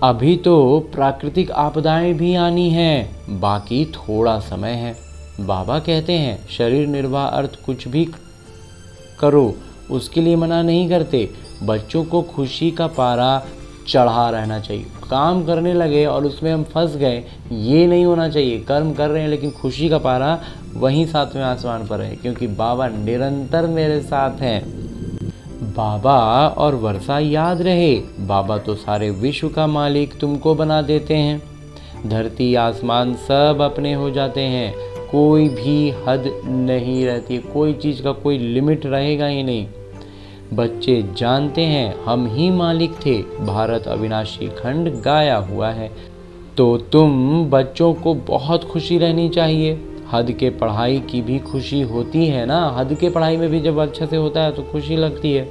अभी तो प्राकृतिक आपदाएं भी आनी हैं, बाकी थोड़ा समय है। बाबा कहते हैं शरीर निर्वाह अर्थ कुछ भी करो, उसके लिए मना नहीं करते। बच्चों को खुशी का पारा चढ़ा रहना चाहिए। काम करने लगे और उसमें हम फंस गए, ये नहीं होना चाहिए। कर्म कर रहे हैं लेकिन खुशी का पारा वहीं सातवें आसमान पर है, क्योंकि बाबा निरंतर मेरे साथ हैं। बाबा और वर्षा याद रहे, बाबा तो सारे विश्व का मालिक तुमको बना देते हैं। धरती आसमान सब अपने हो जाते हैं, कोई भी हद नहीं रहती, कोई चीज़ का कोई लिमिट रहेगा ही नहीं। बच्चे जानते हैं हम ही मालिक थे, भारत अविनाशी खंड गाया हुआ है। तो तुम बच्चों को बहुत खुशी रहनी चाहिए। हद के पढ़ाई की भी खुशी होती है ना, हद के पढ़ाई में भी जब अच्छे से होता है तो खुशी लगती है।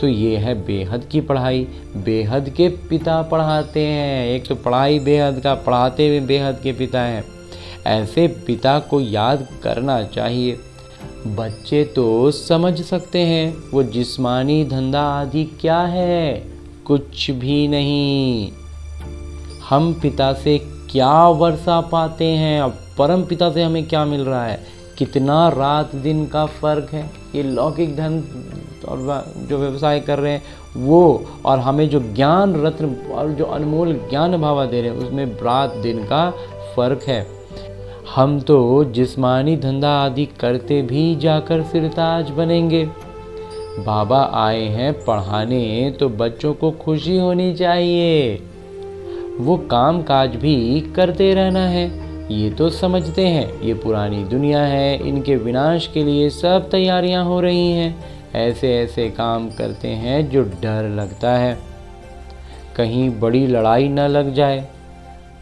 तो ये है बेहद की पढ़ाई, बेहद के पिता पढ़ाते हैं। एक तो पढ़ाई बेहद का, पढ़ाते हुए बेहद के पिता हैं। ऐसे पिता को याद करना चाहिए। बच्चे तो समझ सकते हैं वो जिस्मानी धंधा आदि क्या है, कुछ भी नहीं। हम पिता से क्या वर्षा पाते हैं, अब परम पिता से हमें क्या मिल रहा है, कितना रात दिन का फर्क है। ये लौकिक धन और जो व्यवसाय कर रहे हैं वो, और हमें जो ज्ञान रत्न और जो अनमोल ज्ञान भावा दे रहे हैं, उसमें रात दिन का फर्क है। हम तो जिस्मानी धंधा आदि करते भी जाकर सिरताज बनेंगे। बाबा आए हैं पढ़ाने, तो बच्चों को खुशी होनी चाहिए। वो काम काज भी करते रहना है, ये तो समझते हैं ये पुरानी दुनिया है, इनके विनाश के लिए सब तैयारियां हो रही हैं। ऐसे ऐसे काम करते हैं जो डर लगता है, कहीं बड़ी लड़ाई न लग जाए।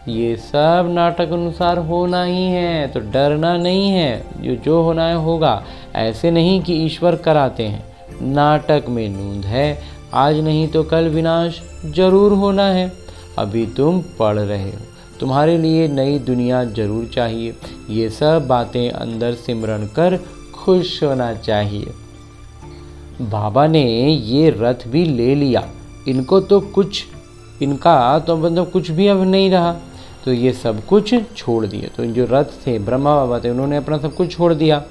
ये सब नाटक अनुसार होना ही है, तो डरना नहीं है, जो होना है होगा। ऐसे नहीं कि ईश्वर कराते हैं, नाटक में नूंद है, आज नहीं तो कल विनाश जरूर होना है। अभी तुम पढ़ रहे हो, तुम्हारे लिए नई दुनिया जरूर चाहिए। ये सब बातें अंदर सिमरन कर खुश होना चाहिए। बाबा ने ये रथ भी ले लिया, इनको तो कुछ, इनका तो मतलब कुछ भी अब नहीं रहा, तो ये सब कुछ छोड़ दिए। तो जो रथ थे, ब्रह्मा बाबा थे, उन्होंने अपना सब कुछ छोड़ दिया।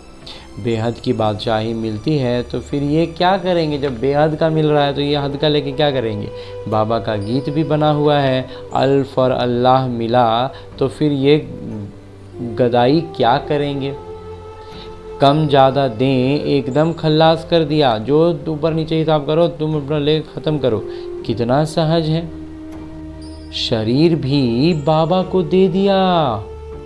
बेहद की बादशाही मिलती है तो फिर ये क्या करेंगे, जब बेहद का मिल रहा है तो ये हद का लेके क्या करेंगे। बाबा का गीत भी बना हुआ है, अल फॉर अल्लाह मिला, तो फिर ये गदाई क्या करेंगे। कम ज़्यादा दें, एकदम खल्लास कर दिया, जो ऊपर नीचे हिसाब करो तुम अपना ले ख़त्म करो, कितना सहज है। शरीर भी बाबा को दे दिया।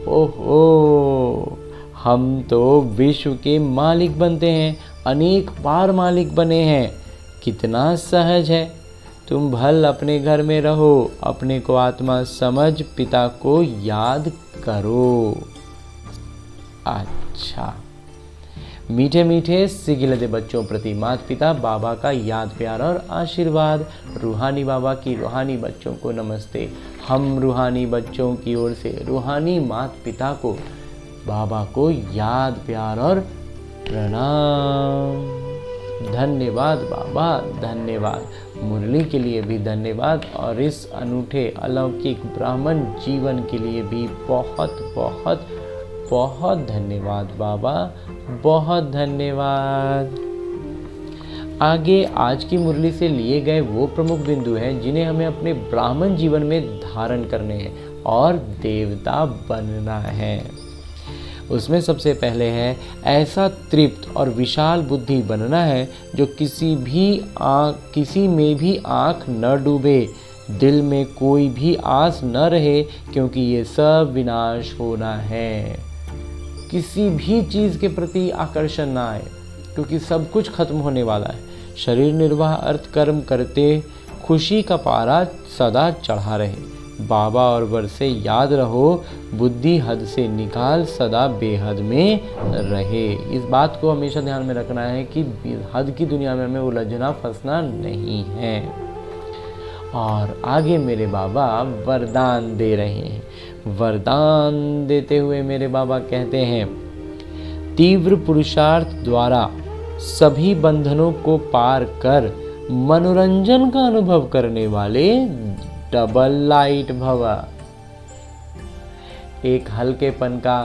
ओहो, हम तो विश्व के मालिक बनते हैं, अनेक बार मालिक बने हैं, कितना सहज है। तुम भल अपने घर में रहो, अपने को आत्मा समझ पिता को याद करो। अच्छा, मीठे मीठे सिगिलते बच्चों प्रति माता पिता बाबा का याद प्यार और आशीर्वाद। रूहानी बाबा की रूहानी बच्चों को नमस्ते। हम रूहानी बच्चों की ओर से रूहानी माता पिता को, बाबा को याद प्यार और प्रणाम। धन्यवाद बाबा, धन्यवाद। मुरली के लिए भी धन्यवाद, और इस अनूठे अलौकिक ब्राह्मण जीवन के लिए भी बहुत बहुत बहुत धन्यवाद बाबा, बहुत धन्यवाद। आगे आज की मुरली से लिए गए वो प्रमुख बिंदु हैं जिन्हें हमें अपने ब्राह्मण जीवन में धारण करने हैं और देवता बनना है। उसमें सबसे पहले है ऐसा तृप्त और विशाल बुद्धि बनना है जो किसी में भी आँख न डूबे, दिल में कोई भी आस न रहे, क्योंकि ये सब विनाश होना है। किसी भी चीज़ के प्रति आकर्षण ना आए, क्योंकि सब कुछ खत्म होने वाला है। शरीर निर्वाह अर्थ कर्म करते खुशी का पारा सदा चढ़ा रहे। बाबा और वर्षे याद रहो, बुद्धि हद से निकाल सदा बेहद में रहे। इस बात को हमेशा ध्यान में रखना है कि हद की दुनिया में हमें उलझना फंसना नहीं है। और आगे मेरे बाबा वरदान दे रहे हैं। वरदान देते हुए मेरे बाबा कहते हैं, तीव्र पुरुषार्थ द्वारा सभी बंधनों को पार कर मनोरंजन का अनुभव करने वाले डबल लाइट भवा। एक हल्केपन का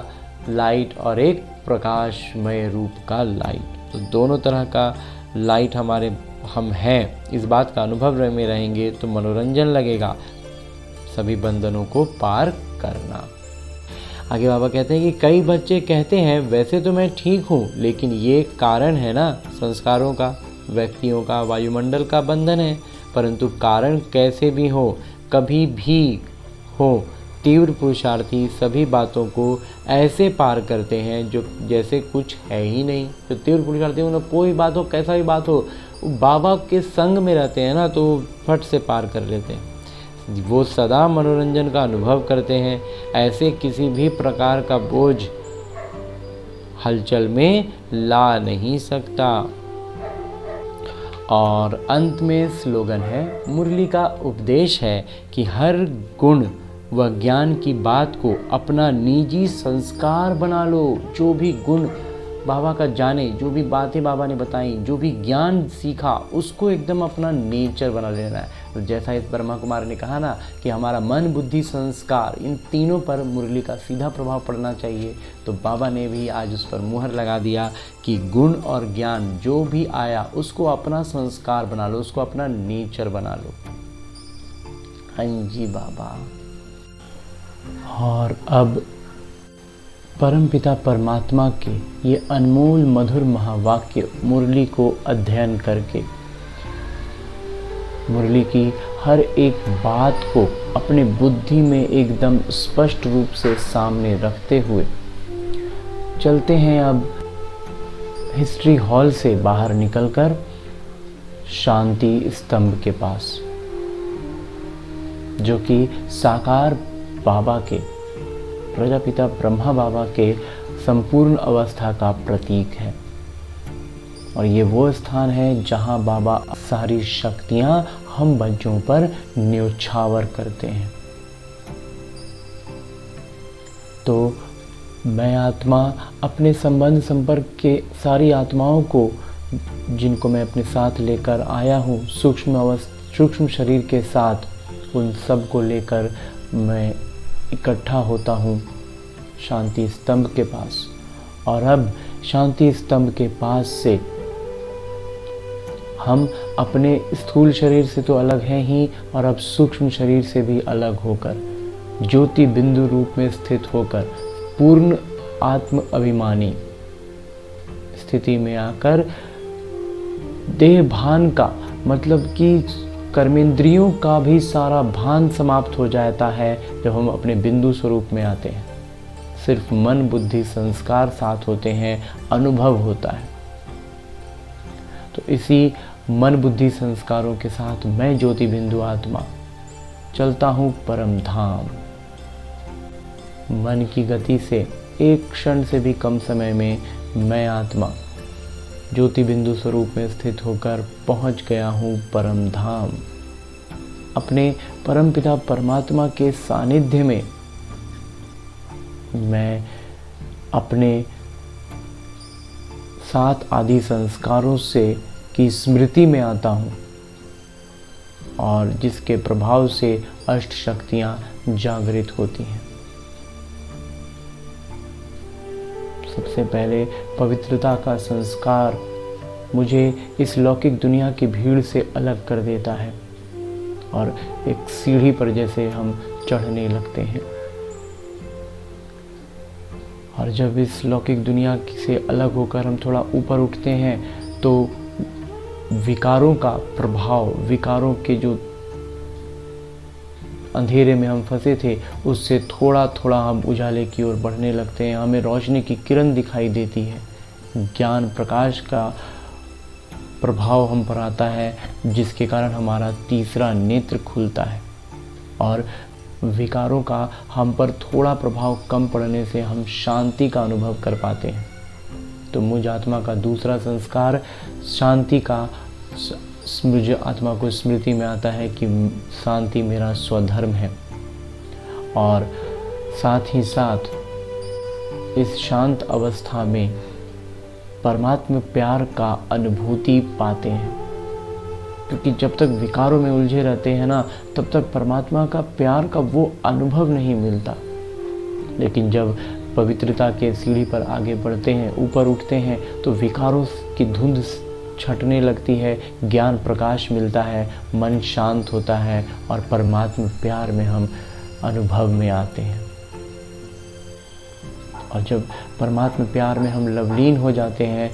लाइट और एक प्रकाशमय रूप का लाइट, तो दोनों तरह का लाइट हम हैं इस बात का अनुभव में रहेंगे तो मनोरंजन लगेगा सभी बंधनों को पार करना। आगे बाबा कहते हैं कि कई बच्चे कहते हैं वैसे तो मैं ठीक हूँ, लेकिन ये कारण है ना, संस्कारों का, व्यक्तियों का, वायुमंडल का बंधन है। परंतु कारण कैसे भी हो, कभी भी हो, तीव्र पुरुषार्थी सभी बातों को ऐसे पार करते हैं जो जैसे कुछ है ही नहीं। जो तीव्र पुरुषार्थी उन्हें कोई बात हो, कैसा भी बात हो, बाबा के संग में रहते हैं ना, तो फट से पार कर लेते हैं। वो सदा मनोरंजन का अनुभव करते हैं। ऐसे किसी भी प्रकार का बोझ हलचल में ला नहीं सकता। और अंत में स्लोगन है, मुरली का उपदेश है कि हर गुण व ज्ञान की बात को अपना निजी संस्कार बना लो। जो भी गुण बाबा का जाने, जो भी बातें बाबा ने बताई, जो भी ज्ञान सीखा, उसको एकदम अपना नेचर बना लेना है। तो जैसा इस ब्रह्मा कुमार ने कहा ना कि हमारा मन, बुद्धि, संस्कार, इन तीनों पर मुरली का सीधा प्रभाव पड़ना चाहिए, तो बाबा ने भी आज उस पर मुहर लगा दिया कि गुण और ज्ञान जो भी आया उसको अपना संस्कार बना लो, उसको अपना नेचर बना लो। हाँ जी बाबा। और अब परमपिता परमात्मा के ये अनमोल मधुर महावाक्य मुरली को अध्ययन करके, मुरली की हर एक बात को अपने बुद्धि में एकदम स्पष्ट रूप से सामने रखते हुए चलते हैं अब हिस्ट्री हॉल से बाहर निकलकर शांति स्तंभ के पास, जो कि साकार बाबा के, प्रजापिता ब्रह्मा बाबा के संपूर्ण अवस्था का प्रतीक है। और ये वो स्थान है जहाँ बाबा सारी शक्तियाँ हम बच्चों पर न्योछावर करते हैं। तो मैं आत्मा अपने संबंध संपर्क के सारी आत्माओं को, जिनको मैं अपने साथ लेकर आया हूँ, सूक्ष्म शरीर के साथ, उन सब को लेकर मैं इकट्ठा होता हूँ शांति स्तंभ के पास। और अब शांति स्तंभ के पास से हम अपने स्थूल शरीर से तो अलग हैं ही, और अब सूक्ष्म शरीर से भी अलग होकर ज्योति बिंदु रूप में स्थित होकर पूर्ण आत्म अभिमानी स्थिति में आकर देह भान का, मतलब कि कर्मेंद्रियों का भी सारा भान समाप्त हो जाता है जब हम अपने बिंदु स्वरूप में आते हैं। सिर्फ मन, बुद्धि, संस्कार साथ होते हैं, अनुभव होता है। तो इसी मन, बुद्धि, संस्कारों के साथ मैं ज्योति बिंदु आत्मा चलता हूँ परम धाम। मन की गति से एक क्षण से भी कम समय में मैं आत्मा ज्योति बिंदु स्वरूप में स्थित होकर पहुंच गया हूँ परम धाम। अपने परम पिता परमात्मा के सानिध्य में मैं अपने 7 आदि संस्कारों से की स्मृति में आता हूँ, और जिसके प्रभाव से अष्ट शक्तियाँ जागृत होती हैं। सबसे पहले पवित्रता का संस्कार मुझे इस लौकिक दुनिया की भीड़ से अलग कर देता है, और एक सीढ़ी पर जैसे हम चढ़ने लगते हैं। और जब इस लौकिक दुनिया से अलग होकर हम थोड़ा ऊपर उठते हैं तो विकारों का प्रभाव, विकारों के जो अंधेरे में हम फंसे थे, उससे थोड़ा थोड़ा हम उजाले की ओर बढ़ने लगते हैं। हमें रोशनी की किरण दिखाई देती है, ज्ञान प्रकाश का प्रभाव हम पर आता है, जिसके कारण हमारा तीसरा नेत्र खुलता है। और विकारों का हम पर थोड़ा प्रभाव कम पड़ने से हम शांति का अनुभव कर पाते हैं। तो मुझ आत्मा का दूसरा संस्कार शांति का, मुझे आत्मा को स्मृति में आता है कि शांति मेरा स्वधर्म है। और साथ ही साथ इस शांत अवस्था में परमात्मा प्यार का अनुभूति पाते हैं, क्योंकि जब तक विकारों में उलझे रहते हैं ना, तब तक परमात्मा का प्यार का वो अनुभव नहीं मिलता। लेकिन जब पवित्रता के सीढ़ी पर आगे बढ़ते हैं, ऊपर उठते हैं, तो विकारों की धुंध छटने लगती है, ज्ञान प्रकाश मिलता है, मन शांत होता है और परमात्मा प्यार में हम अनुभव में आते हैं। और जब परमात्मा प्यार में हम लवलीन हो जाते हैं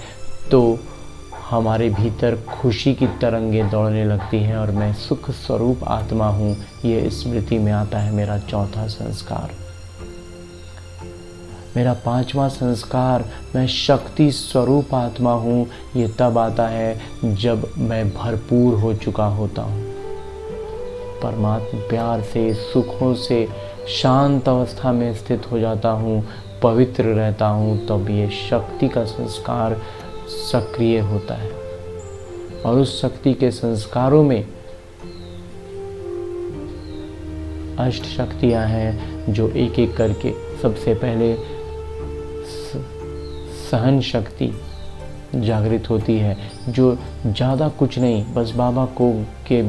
तो हमारे भीतर खुशी की तरंगें दौड़ने लगती हैं और मैं सुख स्वरूप आत्मा हूँ, ये स्मृति में आता है मेरा चौथा संस्कार। मेरा पांचवा संस्कार, मैं शक्ति स्वरूप आत्मा हूँ, ये तब आता है जब मैं भरपूर हो चुका होता हूँ। परमात्मा प्यार से, सुखों से शांत अवस्था में स्थित हो जाता हूँ, पवित्र रहता हूँ, तब ये शक्ति का संस्कार सक्रिय होता है। और उस शक्ति के संस्कारों में अष्ट शक्तियाँ हैं जो एक एक करके, सबसे पहले सहन शक्ति जागृत होती है, जो ज़्यादा कुछ नहीं, बस बाबा को के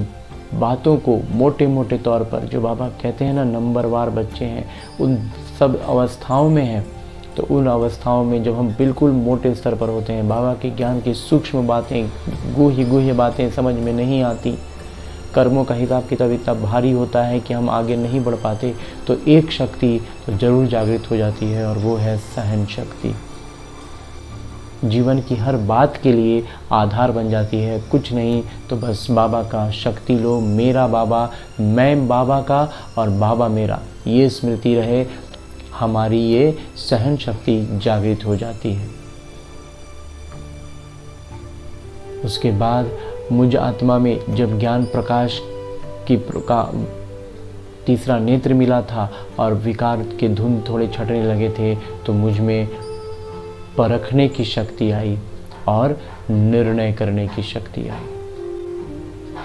बातों को मोटे मोटे तौर पर, जो बाबा कहते हैं ना नंबरवार बच्चे हैं, उन सब अवस्थाओं में है। तो उन अवस्थाओं में जब हम बिल्कुल मोटे स्तर पर होते हैं, बाबा के ज्ञान की सूक्ष्म बातें, गुह्य बातें समझ में नहीं आती, कर्मों का हिसाब किताब इतना भारी होता है कि हम आगे नहीं बढ़ पाते, तो एक शक्ति तो जरूर जागृत हो जाती है और वो है सहन शक्ति। जीवन की हर बात के लिए आधार बन जाती है। कुछ नहीं तो बस बाबा का शक्ति लो, मेरा बाबा, मैं बाबा का और बाबा मेरा, ये स्मृति रहे, हमारी ये सहन शक्ति जागृत हो जाती है। उसके बाद मुझ आत्मा में जब ज्ञान प्रकाश की तीसरा नेत्र मिला था और विकार के धुंध थोड़े छटने लगे थे, तो मुझ में परखने की शक्ति आई और निर्णय करने की शक्ति आई।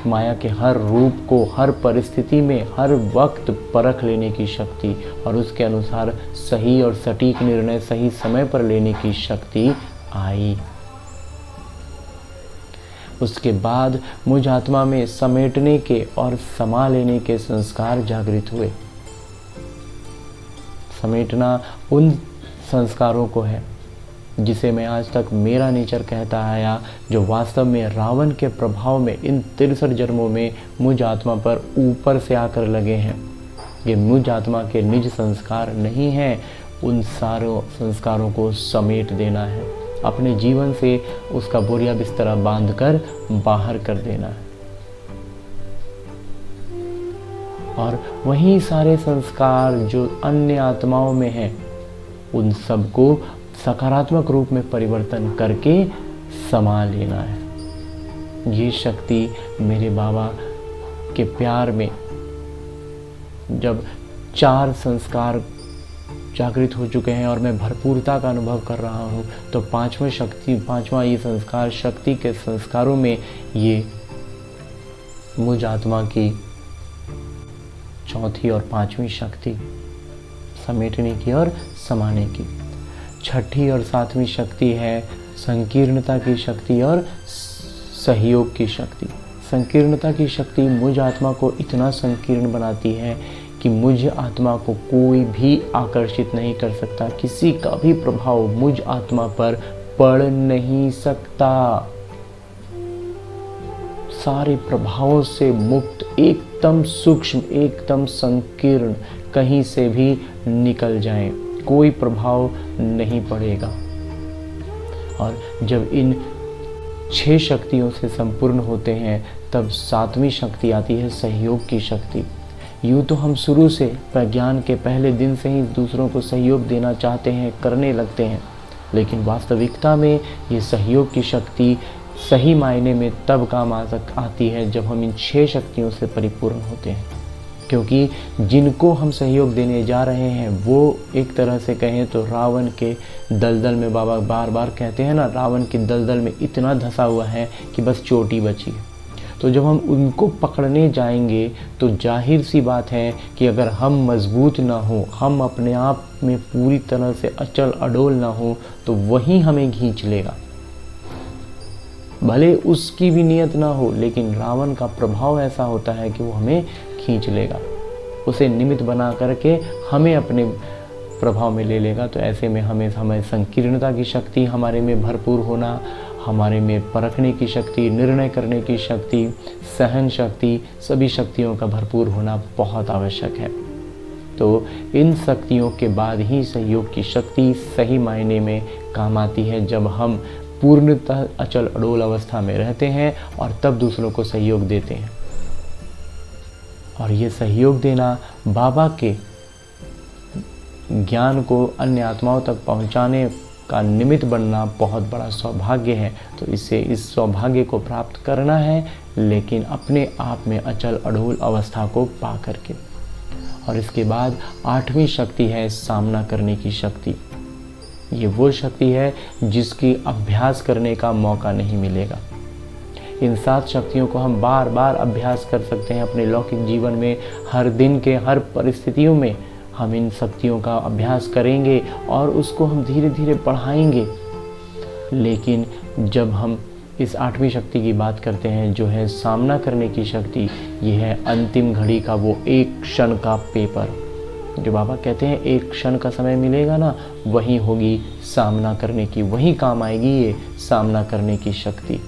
माया के हर रूप को हर परिस्थिति में हर वक्त परख लेने की शक्ति और उसके अनुसार सही और सटीक निर्णय सही समय पर लेने की शक्ति आई। उसके बाद मुझ आत्मा में समेटने के और समा लेने के संस्कार जागृत हुए। समेटना उन संस्कारों को है जिसे मैं आज तक मेरा नेचर कहता आया, जो वास्तव में रावण के प्रभाव में इन 63 जन्मों में मुझ आत्मा पर ऊपर से आकर लगे हैं। ये मुझ आत्मा के निज संस्कार नहीं हैं, उन सारों संस्कारों को समेट देना है, अपने जीवन से उसका बोरिया बिस्तरा बांधकर बाहर कर देना है। और वही सारे संस्कार जो अन्य आत्माओं में हैं, उन सबको सकारात्मक रूप में परिवर्तन करके समा लेना है। ये शक्ति मेरे बाबा के प्यार में जब 4 संस्कार जागृत हो चुके हैं और मैं भरपूरता का अनुभव कर रहा हूँ, तो पांचवा ये संस्कार शक्ति के संस्कारों में ये मुझ आत्मा की चौथी और 5वीं शक्ति समेटने की और समाने की। छठी और 7वीं शक्ति है संकीर्णता की शक्ति और सहयोग की शक्ति। संकीर्णता की शक्ति मुझ आत्मा को इतना संकीर्ण बनाती है कि मुझ आत्मा को कोई भी आकर्षित नहीं कर सकता, किसी का भी प्रभाव मुझ आत्मा पर पड़ नहीं सकता। सारे प्रभावों से मुक्त, एकदम सूक्ष्म, एकदम संकीर्ण, कहीं से भी निकल जाएं, कोई प्रभाव नहीं पड़ेगा। और जब इन 6 शक्तियों से संपूर्ण होते हैं, तब 7वीं शक्ति आती है सहयोग की शक्ति। यूँ तो हम शुरू से प्रज्ञान के पहले दिन से ही दूसरों को सहयोग देना चाहते हैं, करने लगते हैं, लेकिन वास्तविकता में ये सहयोग की शक्ति सही मायने में तब काम आती है जब हम इन 6 शक्तियों से परिपूर्ण होते हैं। क्योंकि जिनको हम सहयोग देने जा रहे हैं वो एक तरह से कहें तो रावण के दलदल में, बाबा बार बार कहते हैं ना, रावण के दलदल में इतना धंसा हुआ है कि बस चोटी बची है। तो जब हम उनको पकड़ने जाएंगे तो जाहिर सी बात है कि अगर हम मजबूत ना हो, हम अपने आप में पूरी तरह से अचल अडोल ना हो, तो वही हमें खींच लेगा। भले उसकी भी नियत ना हो, लेकिन रावण का प्रभाव ऐसा होता है कि वो हमें खींच लेगा, उसे निमित्त बना करके हमें अपने प्रभाव में ले लेगा। तो ऐसे में हमें संकीर्णता की शक्ति हमारे में भरपूर होना हमारे में परखने की शक्ति, निर्णय करने की शक्ति, सहन शक्ति, सभी शक्तियों का भरपूर होना बहुत आवश्यक है। तो इन शक्तियों के बाद ही सहयोग की शक्ति सही मायने में काम आती है, जब हम पूर्णतः अचल अडोल अवस्था में रहते हैं और तब दूसरों को सहयोग देते हैं। और ये सहयोग देना बाबा के ज्ञान को अन्य आत्माओं तक पहुंचाने का निमित्त बनना बहुत बड़ा सौभाग्य है। तो इससे इस सौभाग्य को प्राप्त करना है, लेकिन अपने आप में अचल अडोल अवस्था को पा करके। और इसके बाद 8वीं शक्ति है सामना करने की शक्ति। ये वो शक्ति है जिसकी अभ्यास करने का मौका नहीं मिलेगा। इन 7 शक्तियों को हम बार बार अभ्यास कर सकते हैं अपने लौकिक जीवन में। हर दिन के हर परिस्थितियों में हम इन शक्तियों का अभ्यास करेंगे और उसको हम धीरे धीरे बढ़ाएंगे। लेकिन जब हम इस 8वीं शक्ति की बात करते हैं, जो है सामना करने की शक्ति, ये है अंतिम घड़ी का वो एक क्षण का पेपर। जो बाबा कहते हैं एक क्षण का समय मिलेगा ना, वही होगी सामना करने की, वही काम आएगी ये सामना करने की शक्ति।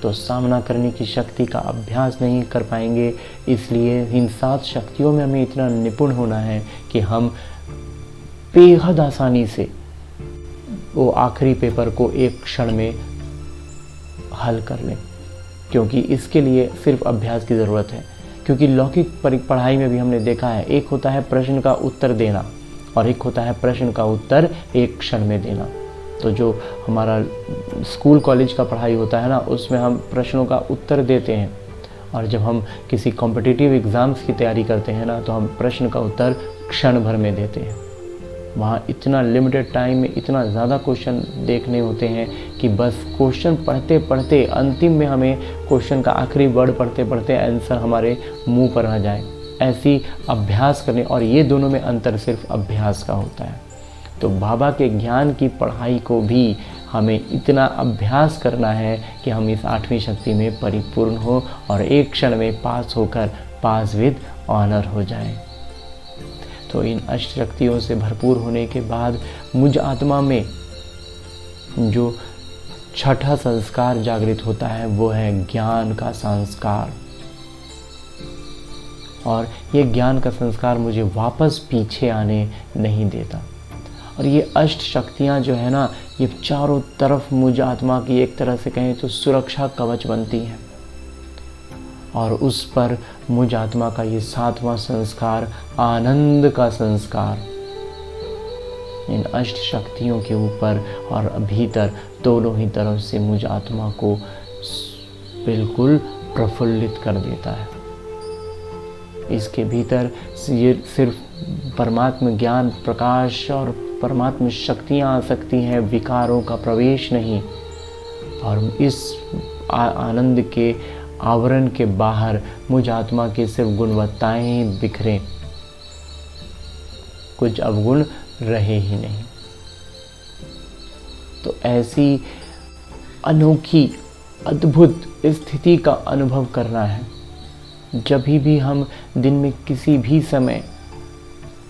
तो सामना करने की शक्ति का अभ्यास नहीं कर पाएंगे, इसलिए इन 7 शक्तियों में हमें इतना निपुण होना है कि हम बेहद आसानी से वो आखिरी पेपर को एक क्षण में हल कर लें। क्योंकि इसके लिए सिर्फ अभ्यास की ज़रूरत है। क्योंकि लौकिक पढ़ाई में भी हमने देखा है, एक होता है प्रश्न का उत्तर देना और एक होता है प्रश्न का उत्तर एक क्षण में देना। तो जो हमारा स्कूल कॉलेज का पढ़ाई होता है ना, उसमें हम प्रश्नों का उत्तर देते हैं, और जब हम किसी कॉम्पिटिटिव एग्ज़ाम्स की तैयारी करते हैं ना, तो हम प्रश्न का उत्तर क्षण भर में देते हैं। वहाँ इतना लिमिटेड टाइम में इतना ज़्यादा क्वेश्चन देखने होते हैं कि बस क्वेश्चन पढ़ते पढ़ते अंतिम में हमें क्वेश्चन का आखिरी वर्ड पढ़ते पढ़ते आंसर हमारे मुंह पर आ जाए। ऐसी अभ्यास करने, और ये दोनों में अंतर सिर्फ अभ्यास का होता है। तो बाबा के ज्ञान की पढ़ाई को भी हमें इतना अभ्यास करना है कि हम इस 8वीं शक्ति में परिपूर्ण हो और एक क्षण में पास होकर पास विद ऑनर हो जाएं। तो इन अष्ट शक्तियों से भरपूर होने के बाद मुझ आत्मा में जो छठा संस्कार जागृत होता है वो है ज्ञान का संस्कार। और ये ज्ञान का संस्कार मुझे वापस पीछे आने नहीं देता। और ये अष्ट शक्तियाँ जो है ना, ये चारों तरफ मुझ आत्मा की एक तरह से कहें तो सुरक्षा कवच बनती हैं। और उस पर मुझ आत्मा का ये 7वां संस्कार, आनंद का संस्कार, इन अष्ट शक्तियों के ऊपर और भीतर दोनों ही तरफ से मुझ आत्मा को बिल्कुल प्रफुल्लित कर देता है। इसके भीतर ये सिर्फ परमात्म ज्ञान, प्रकाश और परमात्म शक्तियाँ आ सकती हैं, विकारों का प्रवेश नहीं। और इस आनंद के आवरण के बाहर मुझ आत्मा की सिर्फ गुणवत्ताएं ही बिखरें, कुछ अवगुण रहे ही नहीं। तो ऐसी अनोखी अद्भुत स्थिति का अनुभव करना है। जब भी हम दिन में किसी भी समय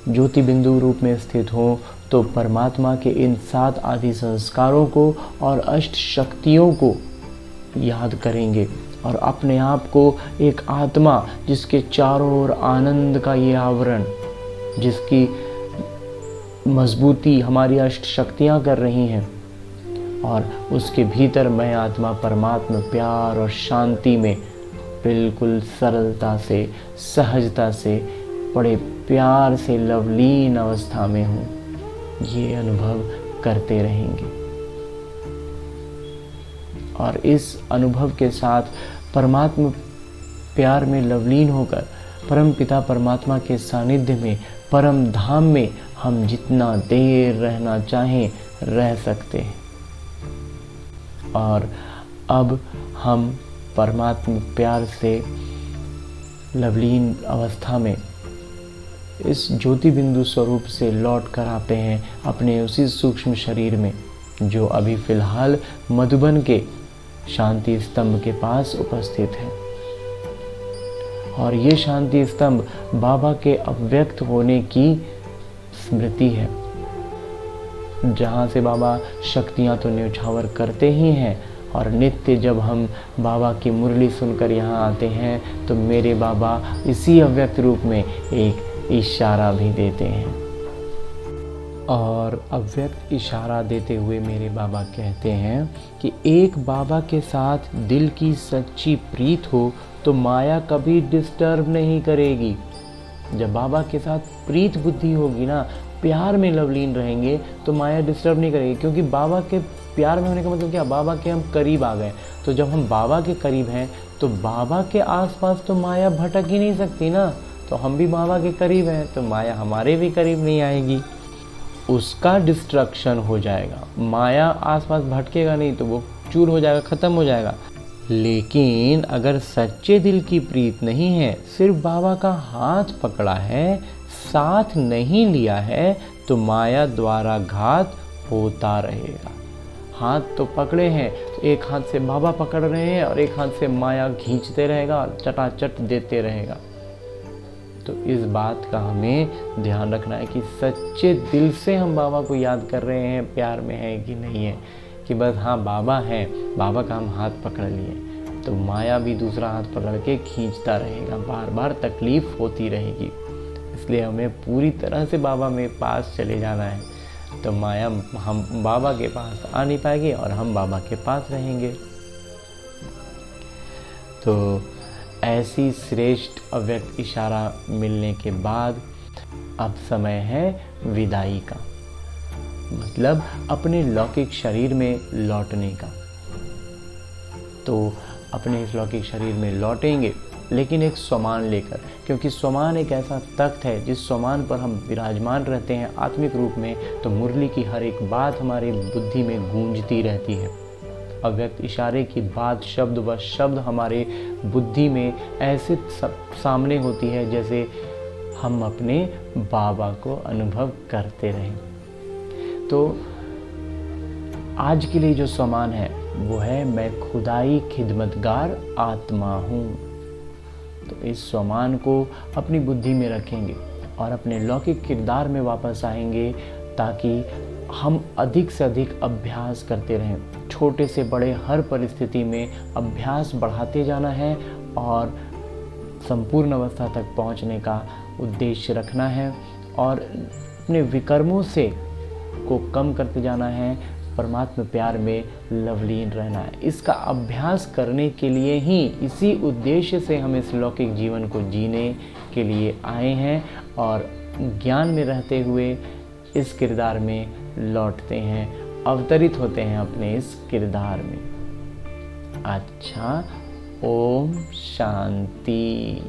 ज्योति बिंदु रूप में स्थित हो, तो परमात्मा के इन 7 आदि संस्कारों को और अष्ट शक्तियों को याद करेंगे और अपने आप को एक आत्मा जिसके चारों ओर आनंद का ये आवरण, जिसकी मजबूती हमारी अष्ट शक्तियाँ कर रही हैं, और उसके भीतर मैं आत्मा परमात्मा प्यार और शांति में बिल्कुल सरलता से, सहजता से, बड़े प्यार से लवलीन अवस्था में हूँ, ये अनुभव करते रहेंगे। और इस अनुभव के साथ परमात्मा प्यार में लवलीन होकर परम पिता परमात्मा के सानिध्य में, परम धाम में हम जितना देर रहना चाहें रह सकते हैं। और अब हम परमात्मा प्यार से लवलीन अवस्था में इस ज्योति बिंदु स्वरूप से लौट कर आते हैं अपने उसी सूक्ष्म शरीर में, जो अभी फिलहाल मधुबन के शांति स्तंभ के पास उपस्थित है। और ये शांति स्तंभ बाबा के अव्यक्त होने की स्मृति है। जहाँ से बाबा शक्तियाँ तो न्यौछावर करते ही हैं, और नित्य जब हम बाबा की मुरली सुनकर यहाँ आते हैं तो मेरे बाबा इसी अव्यक्त रूप में एक इशारा भी देते हैं। और अव्यक्त इशारा देते हुए मेरे बाबा कहते हैं कि एक बाबा के साथ दिल की सच्ची प्रीत हो तो माया कभी डिस्टर्ब नहीं करेगी। जब बाबा के साथ प्रीत बुद्धि होगी ना, प्यार में लवलीन रहेंगे, तो माया डिस्टर्ब नहीं करेगी। क्योंकि बाबा के प्यार में होने का मतलब क्या, बाबा के हम करीब आ गए। तो जब हम बाबा के करीब हैं तो बाबा के आसपास तो माया भटक ही नहीं सकती ना। तो हम भी बाबा के करीब हैं तो माया हमारे भी करीब नहीं आएगी, उसका डिस्ट्रक्शन हो जाएगा। माया आसपास भटकेगा नहीं तो वो चूर हो जाएगा, ख़त्म हो जाएगा। लेकिन अगर सच्चे दिल की प्रीत नहीं है, सिर्फ बाबा का हाथ पकड़ा है, साथ नहीं लिया है, तो माया द्वारा घात होता रहेगा। हाथ तो पकड़े हैं तो एक हाथ से बाबा पकड़ रहे हैं और एक हाथ से माया खींचते रहेगा और चटाचट देते रहेगा। तो इस बात का हमें ध्यान रखना है कि सच्चे दिल से हम बाबा को याद कर रहे हैं, प्यार में है कि नहीं है, कि बस हाँ बाबा हैं, बाबा का हम हाथ पकड़ लिए, तो माया भी दूसरा हाथ पकड़ के खींचता रहेगा, बार बार तकलीफ होती रहेगी। इसलिए हमें पूरी तरह से बाबा में पास चले जाना है, तो माया हम बाबा के पास आ नहीं पाएगी और हम बाबा के पास रहेंगे। तो ऐसी श्रेष्ठ अव्यक्त इशारा मिलने के बाद अब समय है विदाई का, मतलब अपने लौकिक शरीर में लौटने का। तो अपने इस लौकिक शरीर में लौटेंगे, लेकिन एक स्वमान लेकर, क्योंकि स्वमान एक ऐसा तख्त है जिस स्वमान पर हम विराजमान रहते हैं आत्मिक रूप में। तो मुरली की हर एक बात हमारी बुद्धि में गूंजती रहती है। अव्यक्त इशारे की बात शब्द व शब्द हमारे बुद्धि में ऐसे सामने होती है जैसे हम अपने बाबा को अनुभव करते रहें। तो आज के लिए जो स्वमान है वो है, मैं खुदाई खिदमतगार आत्मा हूँ। तो इस स्वमान को अपनी बुद्धि में रखेंगे और अपने लौकिक किरदार में वापस आएंगे, ताकि हम अधिक से अधिक अभ्यास करते रहें। छोटे से बड़े हर परिस्थिति में अभ्यास बढ़ाते जाना है और संपूर्ण अवस्था तक पहुंचने का उद्देश्य रखना है और अपने विकर्मों से को कम करते जाना है, परमात्मा प्यार में लवलीन रहना है। इसका अभ्यास करने के लिए ही, इसी उद्देश्य से हम इस लौकिक जीवन को जीने के लिए आए हैं और ज्ञान में रहते हुए इस किरदार में लौटते हैं, अवतरित होते हैं अपने इस किरदार में। अच्छा, ओम शांति।